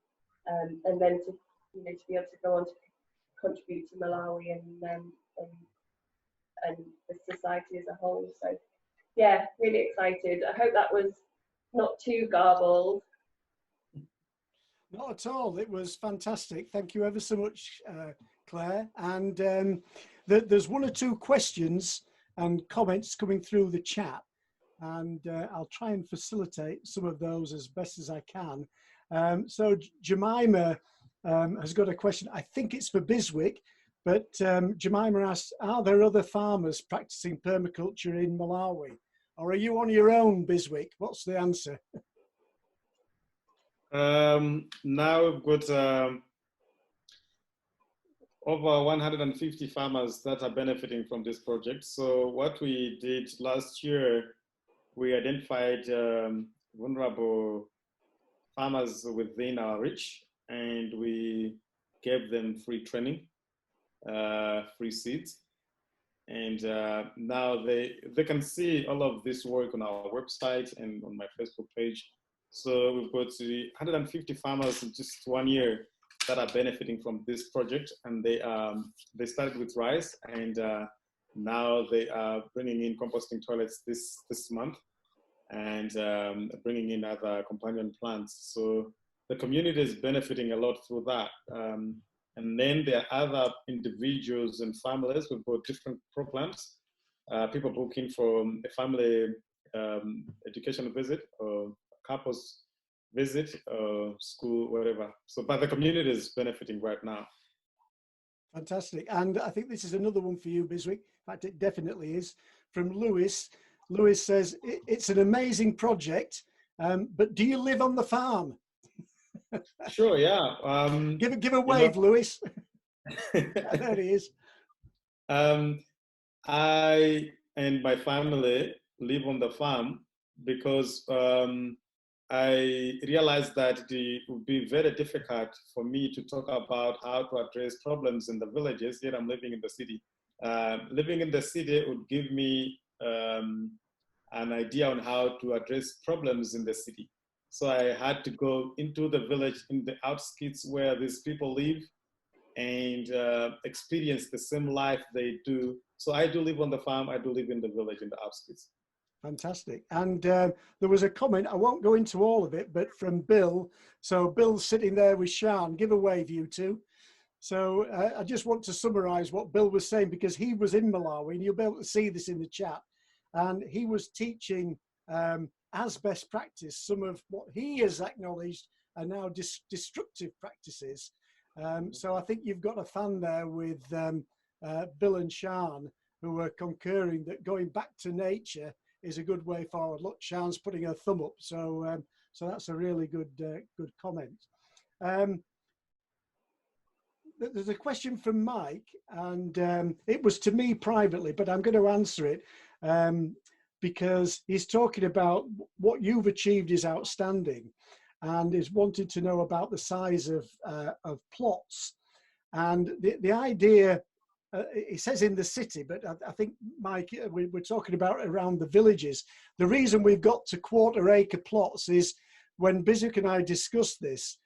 and then to, you know, to be able to go on to contribute to Malawi and the society as a whole. So yeah, really excited. I hope that was not too garbled. Not at all. It was fantastic. Thank you ever so much, Claire. And there's one or two questions and comments coming through the chat, and I'll try and facilitate some of those as best as I can. So Jemima has got a question. I think it's for Biswick, but Jemima asks, are there other farmers practicing permaculture in Malawi? Or are you on your own, Biswick? What's the answer? Now we've got over 150 farmers that are benefiting from this project. So what we did last year, we identified vulnerable farmers within our reach, and we gave them free training, free seeds. And now they can see all of this work on our website and on my Facebook page. So we've got 150 farmers in just 1 year that are benefiting from this project, and they started with rice, and now they are bringing in composting toilets this month, and bringing in other companion plants. So the community is benefiting a lot through that. And then there are other individuals and families. We've got different programs. People booking for a family education visit or couples visit, school, whatever. So, but the community is benefiting right now. Fantastic. And I think this is another one for you, Biswick. In fact, it definitely is. From Lewis. Lewis says, it's an amazing project, but do you live on the farm? Sure, yeah. Give a wave, Lewis. There he is. I and my family live on the farm because I realized that it would be very difficult for me to talk about how to address problems in the villages, yet I'm living in the city. Living in the city would give me an idea on how to address problems in the city. So I had to go into the village, in the outskirts where these people live, and experience the same life they do. So I do live on the farm, I do live in the village, in the outskirts. Fantastic. And there was a comment, I won't go into all of it, but from Bill. So Bill's sitting there with Sian. Give a wave, you two. So I just want to summarize what Bill was saying, because he was in Malawi, and you'll be able to see this in the chat. And he was teaching as best practice some of what he has acknowledged are now destructive practices. So I think you've got a fan there with Bill and Sian, who are concurring that going back to nature is a good way forward. Look, Sian's putting her thumb up, so so that's a really good good comment. There's a question from Mike, and it was to me privately, but I'm going to answer it because he's talking about what you've achieved is outstanding, and is wanted to know about the size of plots. And the idea, it says in the city, but I think, Mike, we're talking about around the villages. The reason we've got to quarter-acre plots is when Biswick and I discussed this,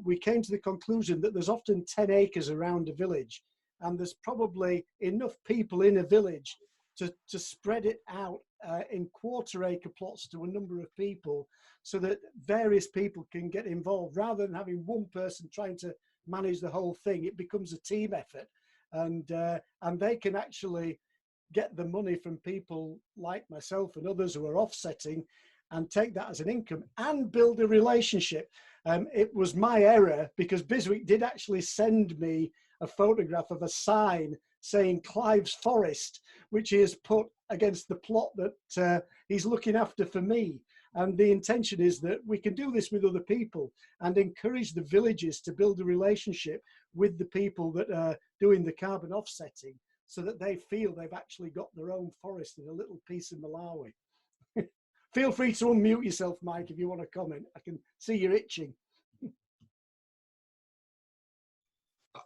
we came to the conclusion that there's often 10 acres around a village, and there's probably enough people in a village to spread it out in quarter-acre plots to a number of people, so that various people can get involved, rather than having one person trying to manage the whole thing. It becomes a team effort, and they can actually get the money from people like myself and others who are offsetting, and take that as an income and build a relationship. It was my error, because Biswick did actually send me a photograph of a sign saying Clive's Forest, which he has put against the plot that he's looking after for me. And the intention is that we can do this with other people and encourage the villages to build a relationship with the people that are doing the carbon offsetting, so that they feel they've actually got their own forest in a little piece of Malawi. Feel free to unmute yourself, Mike, if you want to comment. I can see you're itching.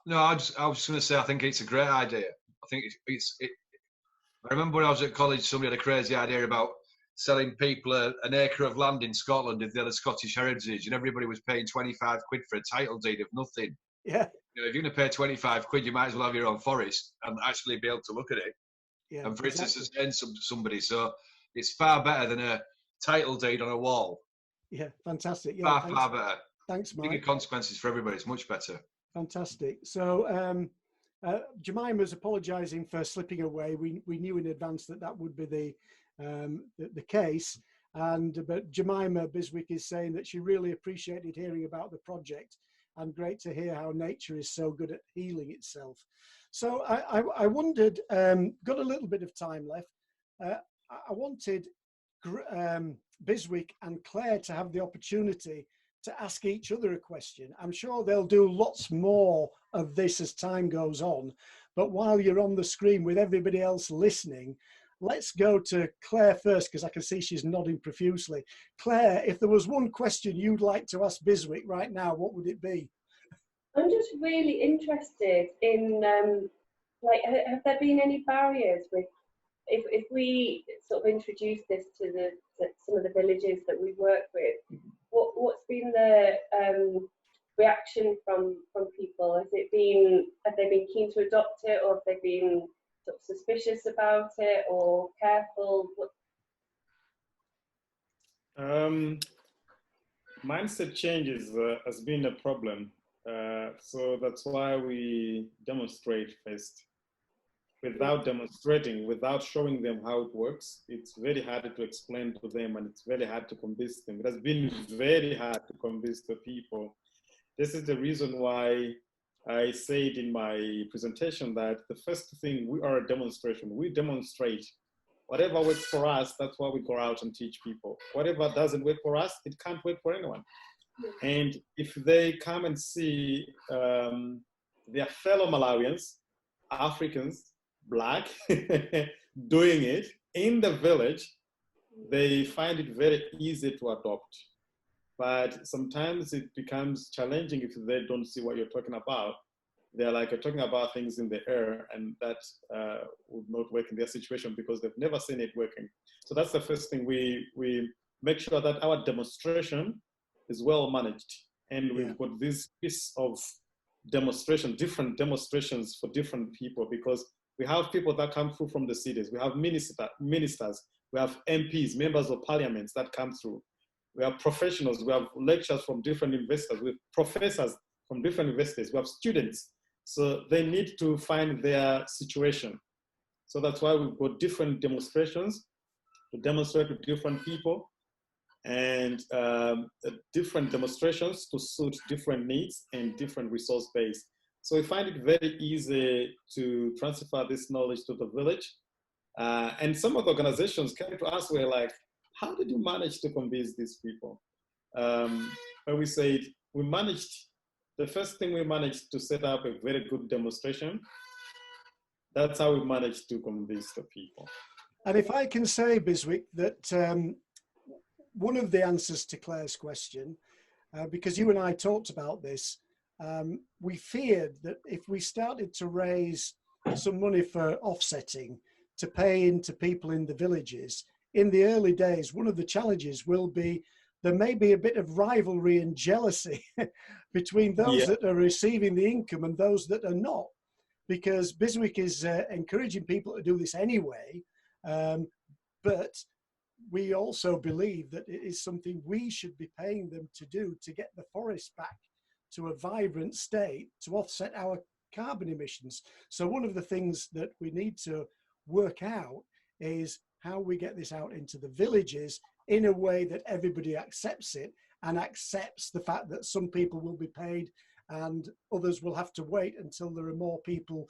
No, I was just going to say, I think it's a great idea. I think I remember when I was at college, somebody had a crazy idea about selling people an acre of land in Scotland if they had a Scottish heritage, and everybody was paying 25 quid for a title deed of nothing. Yeah. You know, if you're going to pay 25 quid, you might as well have your own forest and actually be able to look at it. Yeah, and for it to sustain somebody. So it's far better than a title deed on a wall. Yeah, fantastic. Yeah, far better. Thanks, Mike. Bigger consequences for everybody. It's much better. Fantastic. So Jemima's apologising for slipping away. We knew in advance that would be the case. But Jemima Biswick is saying that she really appreciated hearing about the project, and great to hear how nature is so good at healing itself. So I wondered, got a little bit of time left. I wanted Biswick and Claire to have the opportunity to ask each other a question. I'm sure they'll do lots more of this as time goes on, but while you're on the screen with everybody else listening, let's go to Claire first, because I can see she's nodding profusely. Claire, if there was one question you'd like to ask Biswick right now, what would it be? I'm just really interested in, like, have there been any barriers with, if we sort of introduce this to some of the villages that we work with, what's been the reaction from people? Have they been keen to adopt it, or have they been sort of suspicious about it or careful? Mindset changes has been a problem. So that's why we demonstrate first. Without demonstrating, without showing them how it works, it's very hard to explain to them, and it's very hard to convince them. It has been very hard to convince the people. This is the reason why I said in my presentation that the first thing, we are a demonstration. We demonstrate. Whatever works for us, that's why we go out and teach people. Whatever doesn't work for us, it can't work for anyone. And if they come and see their fellow Malawians, Africans, Black, doing it in the village, they find it very easy to adopt. But sometimes it becomes challenging if they don't see what you're talking about. They're like, you're talking about things in the air, and that would not work in their situation because they've never seen it working. So that's the first thing. We make sure that our demonstration is well managed. And we've got this piece of demonstration, different demonstrations for different people, because we have people that come through from the cities. We have ministers, we have MPs, members of parliaments that come through. We have professionals, we have lecturers from different universities, we have professors from different universities, we have students. So they need to find their situation. So that's why we've got different demonstrations to demonstrate with different people, and different demonstrations to suit different needs and different resource base. So we find it very easy to transfer this knowledge to the village. And some of the organizations came to us, were like, how did you manage to convince these people? When we said, the first thing we managed to set up a very good demonstration. That's how we managed to convince the people. And if I can say, Biswick, that one of the answers to Claire's question, because you and I talked about this, we feared that if we started to raise some money for offsetting to pay into people in the villages, in the early days, one of the challenges will be there may be a bit of rivalry and jealousy between those that are receiving the income and those that are not, because Biswick is encouraging people to do this anyway, But we also believe that it is something we should be paying them to do to get the forest back to a vibrant state to offset our carbon emissions. So one of the things that we need to work out is how we get this out into the villages in a way that everybody accepts it and accepts the fact that some people will be paid and others will have to wait until there are more people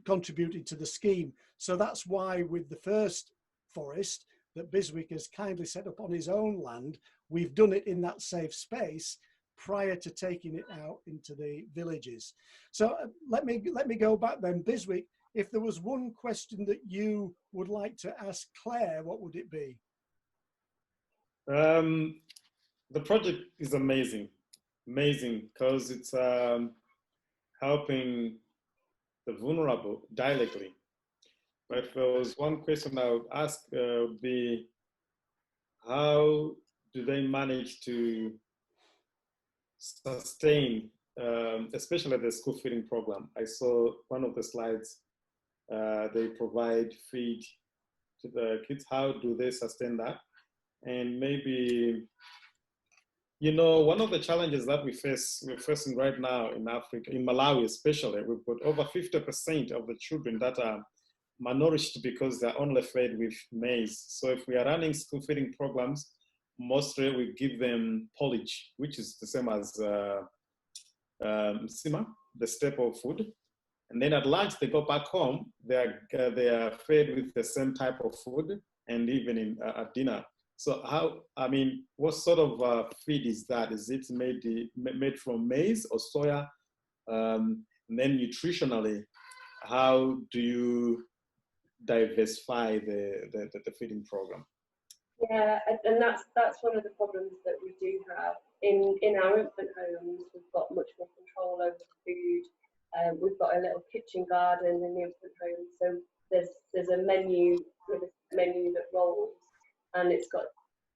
contributing to the scheme. So that's why with the first forest that Biswick has kindly set up on his own land, we've done it in that safe space prior to taking it out into the villages. So let me go back then. Biswick, if there was one question that you would like to ask Claire, what would it be? The project is amazing because it's helping the vulnerable directly. But if there was one question I would ask, would be how do they manage to sustain, especially the school feeding program? I saw one of the slides, they provide feed to the kids. How do they sustain that? And maybe, you know, one of the challenges that we're facing right now in Africa, in Malawi especially, we've got over 50% of the children that are malnourished because they're only fed with maize. So if we are running school feeding programs, mostly we give them porridge, which is the same as sima, the staple food. And then at lunch, they go back home, they are fed with the same type of food, and even at dinner. So how, I mean, what sort of feed is that? Is it made from maize or soya? And then nutritionally, how do you diversify the feeding program? Yeah, and that's one of the problems that we do have in our infant homes. We've got much more control over the food. We've got a little kitchen garden in the infant home, so there's a menu that rolls, and it's got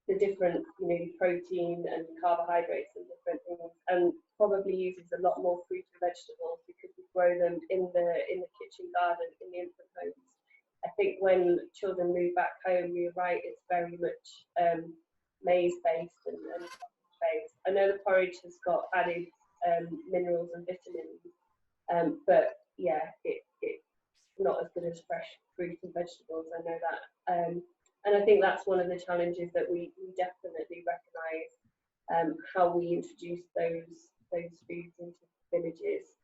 the different, you know, protein and carbohydrates and different things, and probably uses a lot more fruit and vegetables because we grow them in the kitchen garden in the infant homes. I think when children move back home, you're right, it's very much maize based and based. I know the porridge has got added minerals and vitamins, but yeah, it's not as good as fresh fruit and vegetables. I know that, and I think that's one of the challenges that we definitely recognise, how we introduce those foods into villages.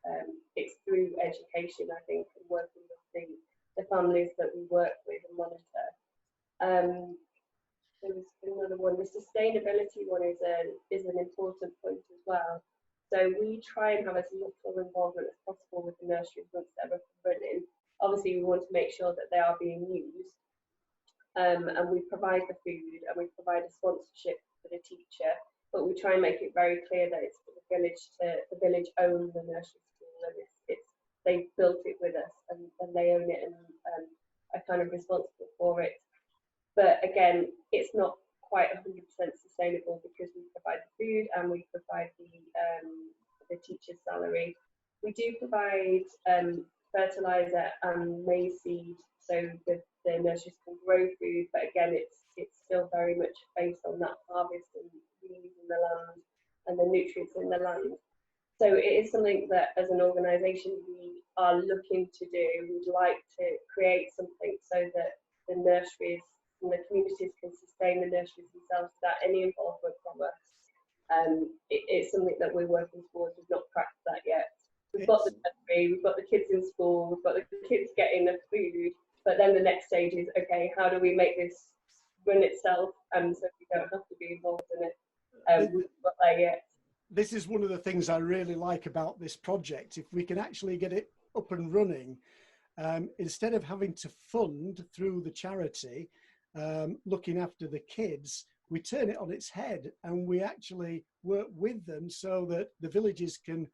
It's through education, I think, and working with the families that we work with and monitor. There was another one. The sustainability one is an important point as well. So we try and have as little involvement as possible with the nurseries once they're up and running. Obviously, we want to make sure that they are being used, and we provide the food and we provide a sponsorship for the teacher. But we try and make it very clear that it's for the village own the nursery school, and they've built it with us and they own it and are kind of responsible for it. But again, it's not quite 100% sustainable because we provide the food and we provide the teacher's salary. We do provide fertilizer and maize seed, so the nurseries can grow food, but again, it's still very much based on that harvest and using the land and the nutrients in the land. So it is something that as an organisation we are looking to do. We'd like to create something so that the nurseries and the communities can sustain the nurseries themselves without any involvement from us. It's something that we're working towards. We've not cracked that yet. We've got the nursery, we've got the kids in school, we've got the kids getting the food, but then the next stage is, okay, how do we make this run itself so we don't have to be involved in it? We've got there yet. This is one of the things I really like about this project. If we can actually get it up and running, instead of having to fund through the charity, looking after the kids, we turn it on its head and we actually work with them so that the villages can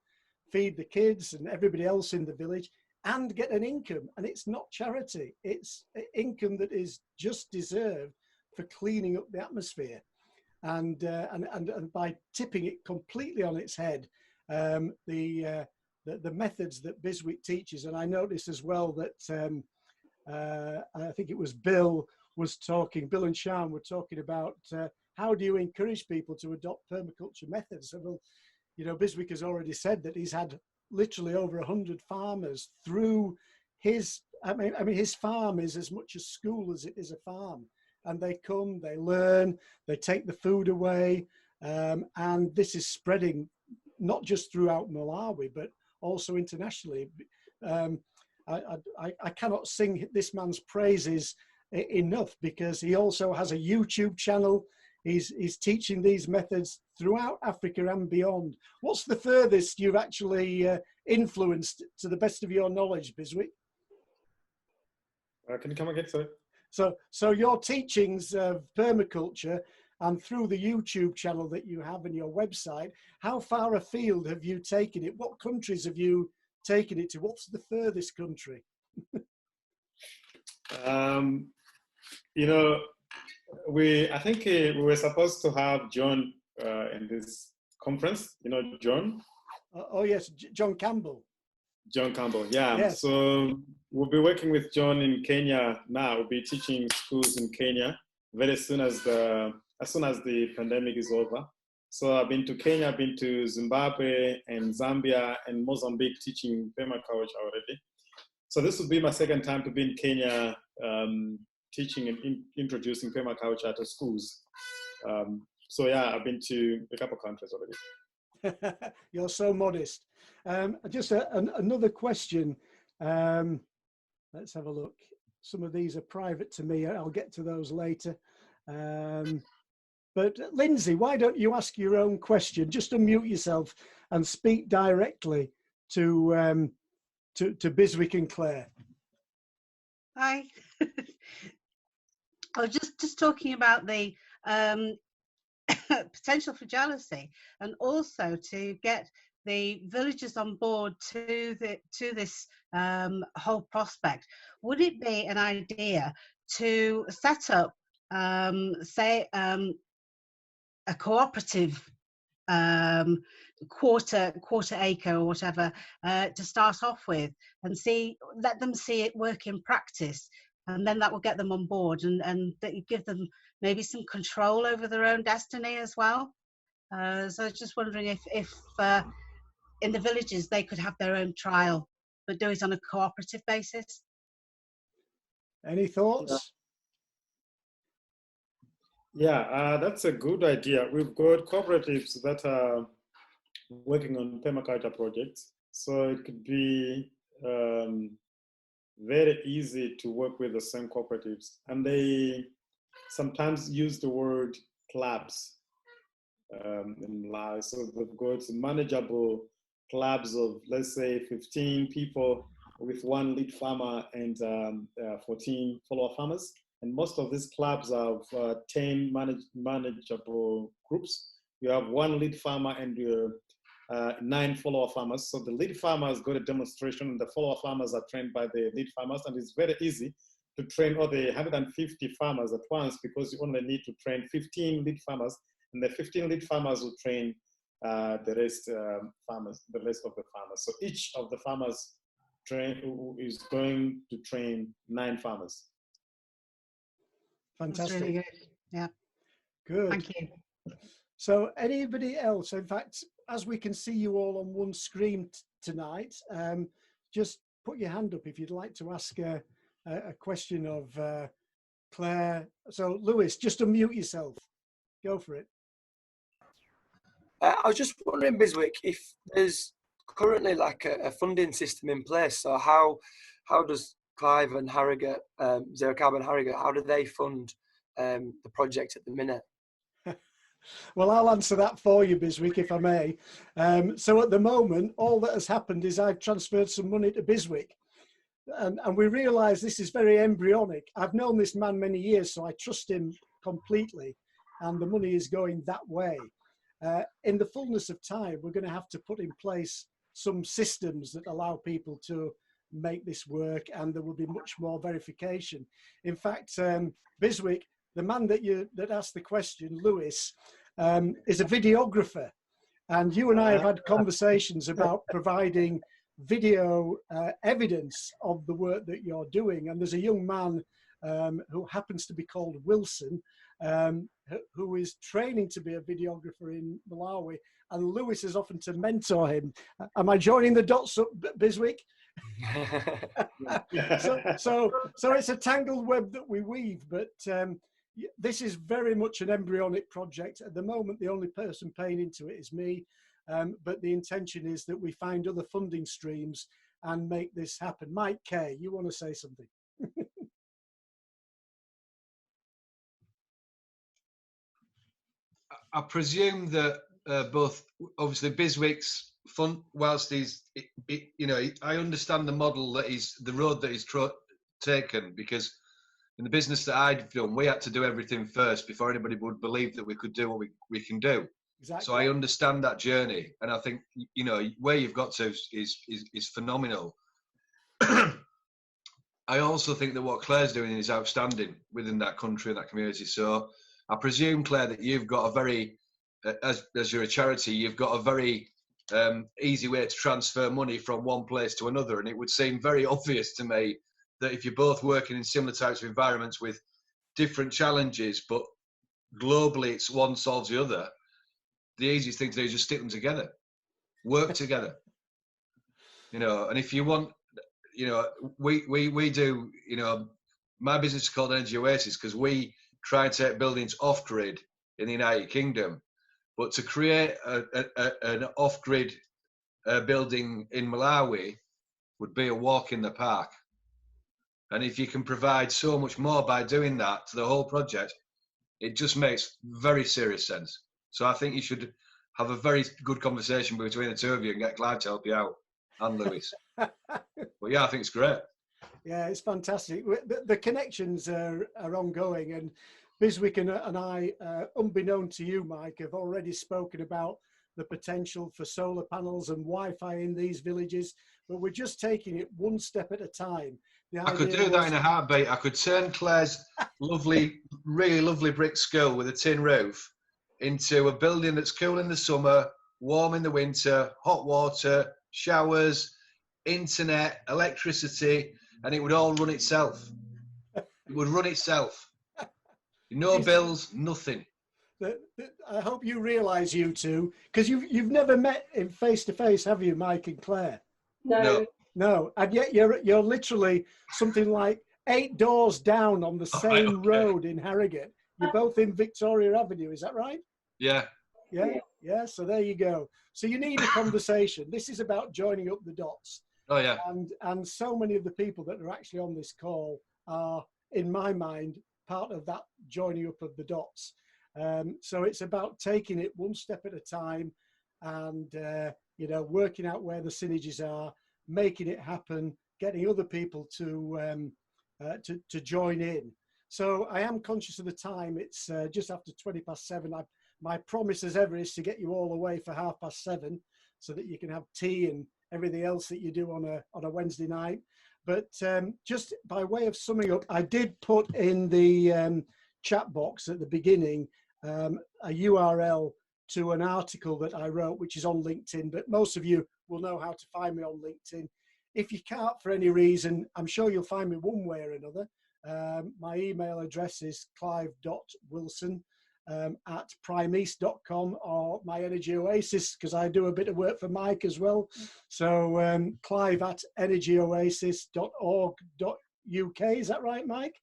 feed the kids and everybody else in the village and get an income. And it's not charity, it's income that is just deserved for cleaning up the atmosphere. And by tipping it completely on its head, the methods that Biswick teaches, and I noticed as well that I think it was Bill and Sean were talking about how do you encourage people to adopt permaculture methods. So, well, you know, Biswick has already said that he's had literally over 100 farmers through his, I mean, his farm is as much a school as it is a farm. And they come, they learn, they take the food away. And this is spreading not just throughout Malawi, but also internationally. I cannot sing this man's praises enough, because he also has a YouTube channel. He's teaching these methods throughout Africa and beyond. What's the furthest you've actually influenced, to the best of your knowledge, Biswick? Can you come again, sir? So your teachings of permaculture and through the YouTube channel that you have and your website, how far afield have you taken it? What countries have you taken it to? What's the furthest country? You know, I think we were supposed to have John in this conference. You know, John? Oh yes, John Campbell. John Campbell, yeah. Yes. So we'll be working with John in Kenya now. We'll be teaching schools in Kenya very soon as the pandemic is over. So I've been to Kenya, I've been to Zimbabwe and Zambia and Mozambique teaching permaculture already. So this will be my second time to be in Kenya teaching and introducing permaculture to schools. So yeah, I've been to a couple of countries already. You're so modest. Just another question. Let's have a look. Some of these are private to me. I'll get to those later. But Lindsay, why don't you ask your own question? Just unmute yourself and speak directly to Biswick and Claire. Hi. I was just talking about the potential for jealousy, and also to get the villagers on board to this whole prospect. Would it be an idea to set up, say, a cooperative quarter acre or whatever to start off with, and let them see it work in practice, and then that will get them on board, and that you give them maybe some control over their own destiny as well. So I was just wondering if in the villages they could have their own trial, but do it on a cooperative basis. Any thoughts? Yeah, that's a good idea. We've got cooperatives that are working on permaculture projects, so it could be very easy to work with the same cooperatives, and they sometimes use the word clubs in Malawi. So they've got manageable clubs of, let's say, 15 people with one lead farmer and 14 follower farmers. And most of these clubs have 10 manageable groups. You have one lead farmer and 9 follower farmers. So the lead farmers got a demonstration, and the follower farmers are trained by the lead farmers. And it's very easy to train all the 150 farmers at once, because you only need to train 15 lead farmers, and the 15 lead farmers will train the rest of the farmers. So each of the farmers is going to train 9 farmers. Fantastic. That's really good. Yeah. Good. Thank you. So anybody else? In fact, as we can see you all on one screen tonight, just put your hand up if you'd like to ask a question of Claire. So Lewis, just unmute yourself. Go for it. I was just wondering, Biswick, if there's currently like a funding system in place. So how does Clive and Harrogate, Zero Carbon Harrogate, how do they fund the project at the minute? Well, I'll answer that for you, Biswick, if I may. So at the moment, all that has happened is I've transferred some money to Biswick. And we realise this is very embryonic. I've known this man many years, so I trust him completely. And the money is going that way. In the fullness of time, we're going to have to put in place some systems that allow people to make this work, and there will be much more verification. In fact, Biswick, the man that asked the question, Lewis, is a videographer, and you and I have had conversations about providing video evidence of the work that you're doing. And there's a young man who happens to be called Wilson, who is training to be a videographer in Malawi. And Lewis is often to mentor him. Am I joining the dots up, Biswick? so it's a tangled web that we weave, but this is very much an embryonic project. At the moment, the only person paying into it is me, but the intention is that we find other funding streams and make this happen. Mike Kay, you want to say something? I presume that both, obviously, Biswick's fund, whilst he's, you know, I understand the model that he's, the road that he's taken, because in the business that I'd done, we had to do everything first before anybody would believe that we could do what we can do. Exactly. So I understand that journey, and I think, you know, where you've got to is phenomenal. I also think that what Claire's doing is outstanding within that country and that community. So I presume, Claire, that you've got a very, as you're a charity, you've got a very easy way to transfer money from one place to another. And it would seem very obvious to me that if you're both working in similar types of environments with different challenges, but globally it's one solves the other, the easiest thing to do is just stick them together, work together. You know, and if you want, you know, we do, you know, my business is called Energy Oasis because we try and take buildings off grid in the United Kingdom. But to create an off-grid building in Malawi would be a walk in the park. And if you can provide so much more by doing that to the whole project, it just makes very serious sense. So I think you should have a very good conversation between the two of you and get Clive to help you out, and Lewis. But yeah, I think it's great. Yeah, it's fantastic. The connections are ongoing, and Biswick and I, unbeknown to you, Mike, have already spoken about the potential for solar panels and Wi-Fi in these villages, but we're just taking it one step at a time. I could do that in a heartbeat. I could turn Claire's lovely, really lovely brick school with a tin roof into a building that's cool in the summer, warm in the winter, hot water, showers, internet, electricity, and it would all run itself. It would run itself. No bills, nothing. I hope you realise, you two, because you've never met in face to face, have you, Mike and Claire? No. No, and yet you're literally something like 8 doors down on the same road in Harrogate. You're both in Victoria Avenue, is that right? Yeah. Yeah. So there you go. So you need a conversation. This is about joining up the dots. Oh yeah. And so many of the people that are actually on this call are, in my mind, part of that joining up of the dots. So it's about taking it one step at a time, and you know, working out where the synergies are, making it happen, getting other people to join in. So I am conscious of the time. It's just after 7:20. My promise as ever is to get you all away for 7:30, so that you can have tea and everything else that you do on a Wednesday night. But just by way of summing up, I did put in the chat box at the beginning a URL to an article that I wrote, which is on LinkedIn, but most of you will know how to find me on LinkedIn. If you can't for any reason, I'm sure you'll find me one way or another. My email address is clive.wilson at primeeast.com, or my Energy Oasis, because I do a bit of work for Mike as well. So Clive at energyoasis.org.uk. Is that right, Mike?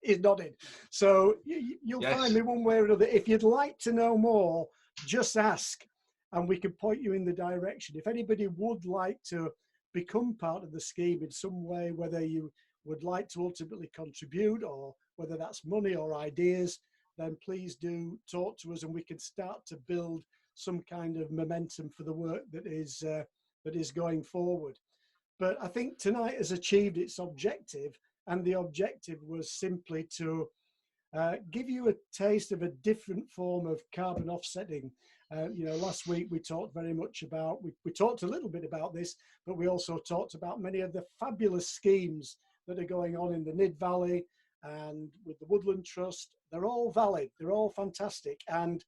He's nodding. So you'll find me one way or another. If you'd like to know more, just ask, and we can point you in the direction. If anybody would like to become part of the scheme in some way, whether you would like to ultimately contribute, or whether that's money or ideas, then please do talk to us, and we can start to build some kind of momentum for the work that is going forward. But I think tonight has achieved its objective, and the objective was simply to give you a taste of a different form of carbon offsetting. You know, last week we talked very much about, we talked a little bit about this, but we also talked about many of the fabulous schemes that are going on in the Nid Valley and with the Woodland Trust. They're all valid, they're all fantastic. And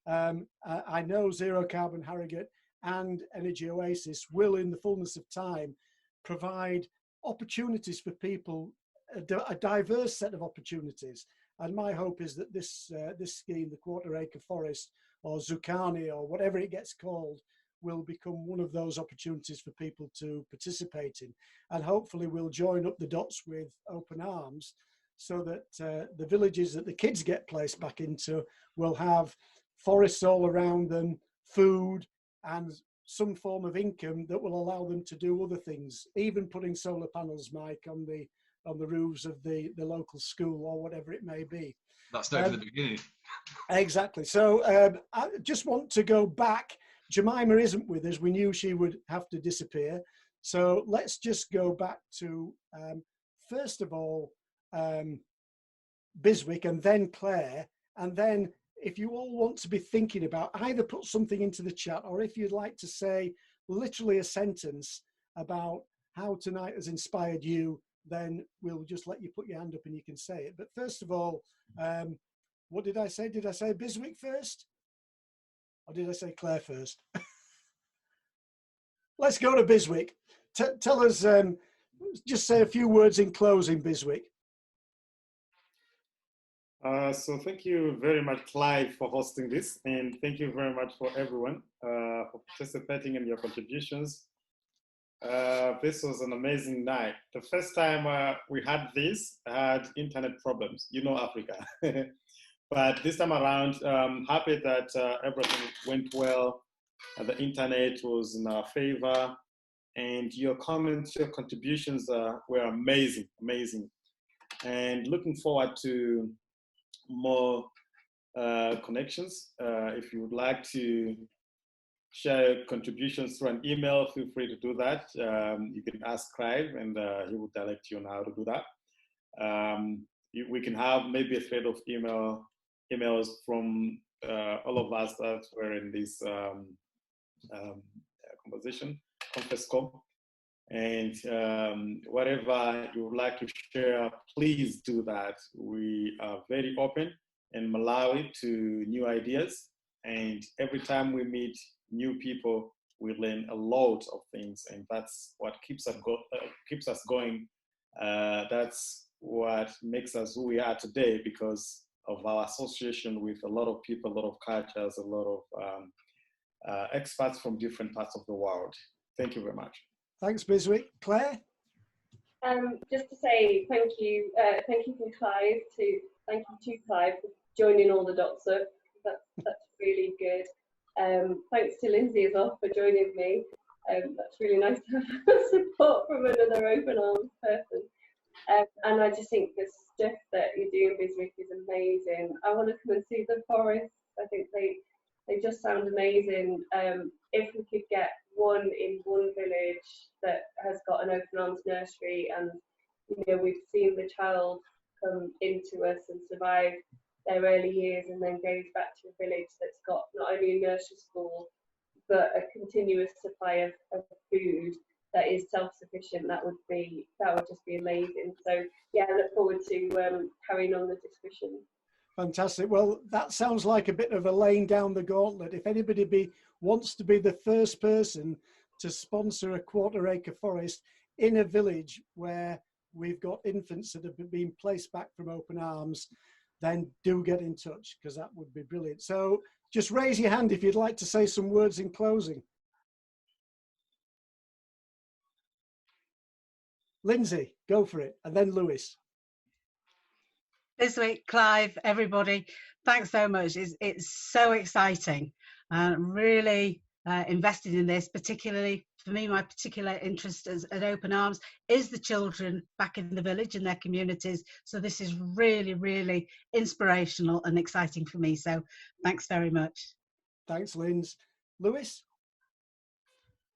I know Zero Carbon Harrogate and Energy Oasis will, in the fullness of time, provide opportunities for people, a diverse set of opportunities. And my hope is that this scheme, the Quarter-acre Forest, or Zucchini, or whatever it gets called, will become one of those opportunities for people to participate in. And hopefully we'll join up the dots with Open Arms, so that the villages that the kids get placed back into will have forests all around them, food, and some form of income that will allow them to do other things, even putting solar panels, Mike, on the roofs of the local school or whatever it may be. That's not even the beginning. Exactly. So I just want to go back. Jemima isn't with us. We knew she would have to disappear. So let's just go back to, first of all, Biswick, and then Claire. And then if you all want to be thinking about, either put something into the chat, or if you'd like to say literally a sentence about how tonight has inspired you, then we'll just let you put your hand up and you can say it. But first of all, what did I say? Did I say Biswick first? Or did I say Claire first? Let's go to Biswick. Tell us, just say a few words in closing, Biswick. So thank you very much, Clive, for hosting this, and thank you very much for everyone for participating in your contributions. This was an amazing night. The first time we had this, I had internet problems, you know, Africa. But this time around, I'm happy that everything went well. The internet was in our favor, and your comments, your contributions were amazing, amazing. And looking forward to more connections. If you would like to share contributions through an email, feel free to do that. You can ask Clive, and he will direct you on how to do that. We can have maybe a thread of emails from all of us that were in this conference call. And whatever you would like to share, please do that. We are very open in Malawi to new ideas. And every time we meet new people, we learn a lot of things. And that's what keeps us going. That's what makes us who we are today, because of our association with a lot of people, a lot of cultures, a lot of experts from different parts of the world. Thank you very much. Thanks, Biswick. Claire? Just to say thank you for Clive. Thank you to Clive for joining all the dots up. That's really good. Thanks to Lindsay as well for joining me. That's really nice to have support from another Open Arms person. And I just think the stuff that you do in Biswick is amazing. I want to come and see the forests. I think they just sound amazing. If we could get one in one village that has got an Open Arms nursery, and we've seen the child come into us and survive their early years and then goes back to a village that's got not only a nursery school but a continuous supply of food that is self-sufficient, that would just be amazing. So yeah, I look forward to carrying on the discussion. Fantastic. Well, that sounds like a bit of a laying down the gauntlet. If anybody wants to be the first person to sponsor a quarter-acre forest in a village where we've got infants that have been placed back from Open Arms, then do get in touch, because that would be brilliant. So just raise your hand if you'd like to say some words in closing. Lindsay, go for it, and then Lewis. Biswick, Clive, everybody, thanks so much. It's so exciting. Really invested in this, particularly for me. My particular interest at Open Arms is the children back in the village and their communities. So this is really, really inspirational and exciting for me. So thanks very much. Thanks, Linz. Lewis?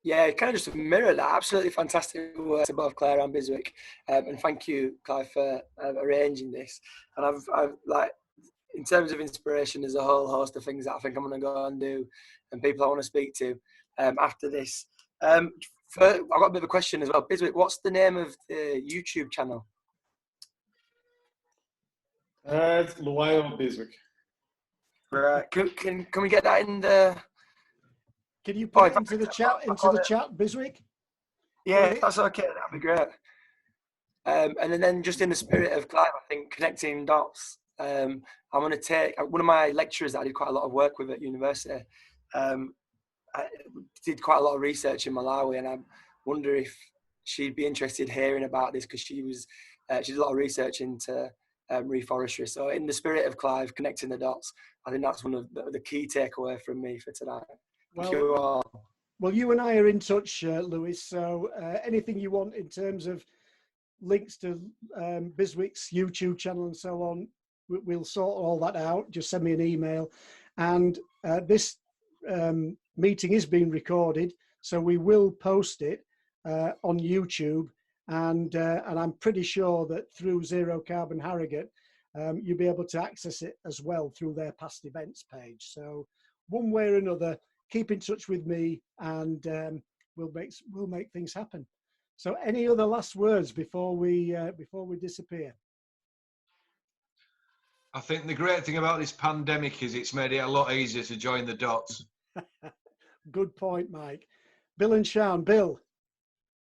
Yeah, kind of just a mirror that. Absolutely fantastic work to both Claire and Biswick, and thank you, Clive, for arranging this. And I've like, in terms of inspiration, there's a whole host of things that I think I'm going to go and do, and people I want to speak to after this. I've got a bit of a question as well. Biswick, what's the name of the YouTube channel? It's Luwayo Biswick. Right. Can we get that in the Can you put it into the chat, Biswick? Yeah, if that's okay, that'd be great. And then just in the spirit of Clive, I think connecting dots. I'm going to take one of my lecturers that I did quite a lot of work with at university. I did quite a lot of research in Malawi, and I wonder if she'd be interested hearing about this, because she did a lot of research into reforestry. So in the spirit of Clive, connecting the dots, I think that's one of the key takeaway from me for tonight. Thank you all. Well, you and I are in touch, Lewis. So anything you want in terms of links to Biswick's YouTube channel and so on, we'll sort all that out. Just send me an email. And this meeting is being recorded, so we will post it on YouTube. And I'm pretty sure that through Zero Carbon Harrogate, you'll be able to access it as well through their past events page. So one way or another, keep in touch with me, and we'll make things happen. So any other last words before we disappear? I think the great thing about this pandemic is it's made it a lot easier to join the dots. Good point, Mike. Bill and Sean. Bill.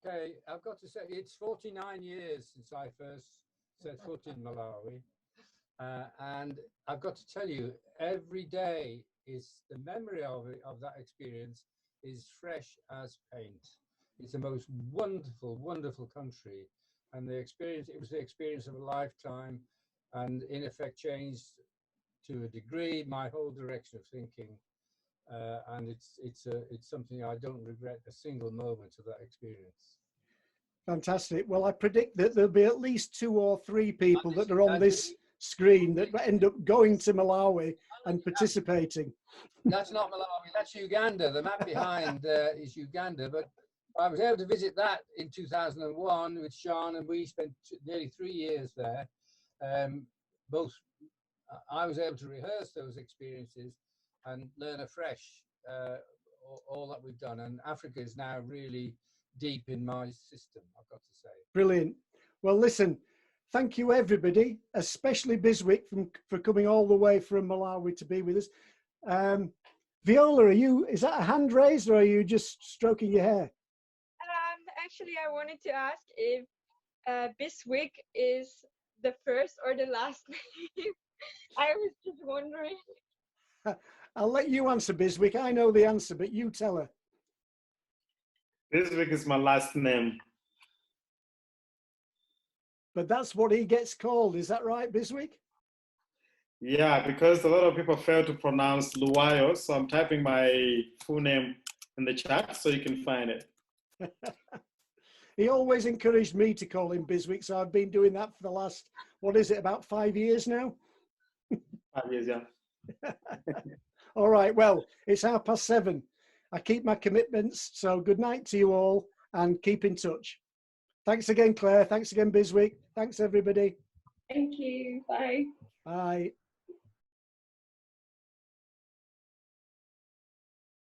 Okay, I've got to say it's 49 years since I first set foot in Malawi, and I've got to tell you, every day is the memory of that experience is fresh as paint. It's the most wonderful, wonderful country, and it was the experience of a lifetime, and in effect changed to a degree my whole direction of thinking. And it's something I don't regret a single moment of that experience. Fantastic. Well, I predict that there'll be at least 2 or 3 people that are on this screen that end up going to Malawi and participating. That's not Malawi, that's Uganda. The map behind is Uganda, but I was able to visit that in 2001 with Sean, and we spent nearly 3 years there. I was able to rehearse those experiences and learn afresh all that we've done. And Africa is now really deep in my system, I've got to say. Brilliant. Well, listen, thank you everybody, especially Biswick for coming all the way from Malawi to be with us. Viola, is that a hand raised, or are you just stroking your hair? Actually, I wanted to ask if Biswick is the first or the last name. I was just wondering. I'll let you answer, Biswick. I know the answer, but you tell her. Biswick is my last name. But that's what he gets called. Is that right, Biswick? Yeah, because a lot of people fail to pronounce Luwayo, so I'm typing my full name in the chat so you can find it. He always encouraged me to call him Biswick, so I've been doing that for the last, what is it, about 5 years now? 5 years, yeah. All right, well, it's 7:30. I keep my commitments, so good night to you all, and keep in touch. Thanks again, Claire. Thanks again, Biswick. Thanks, everybody. Thank you. Bye. Bye.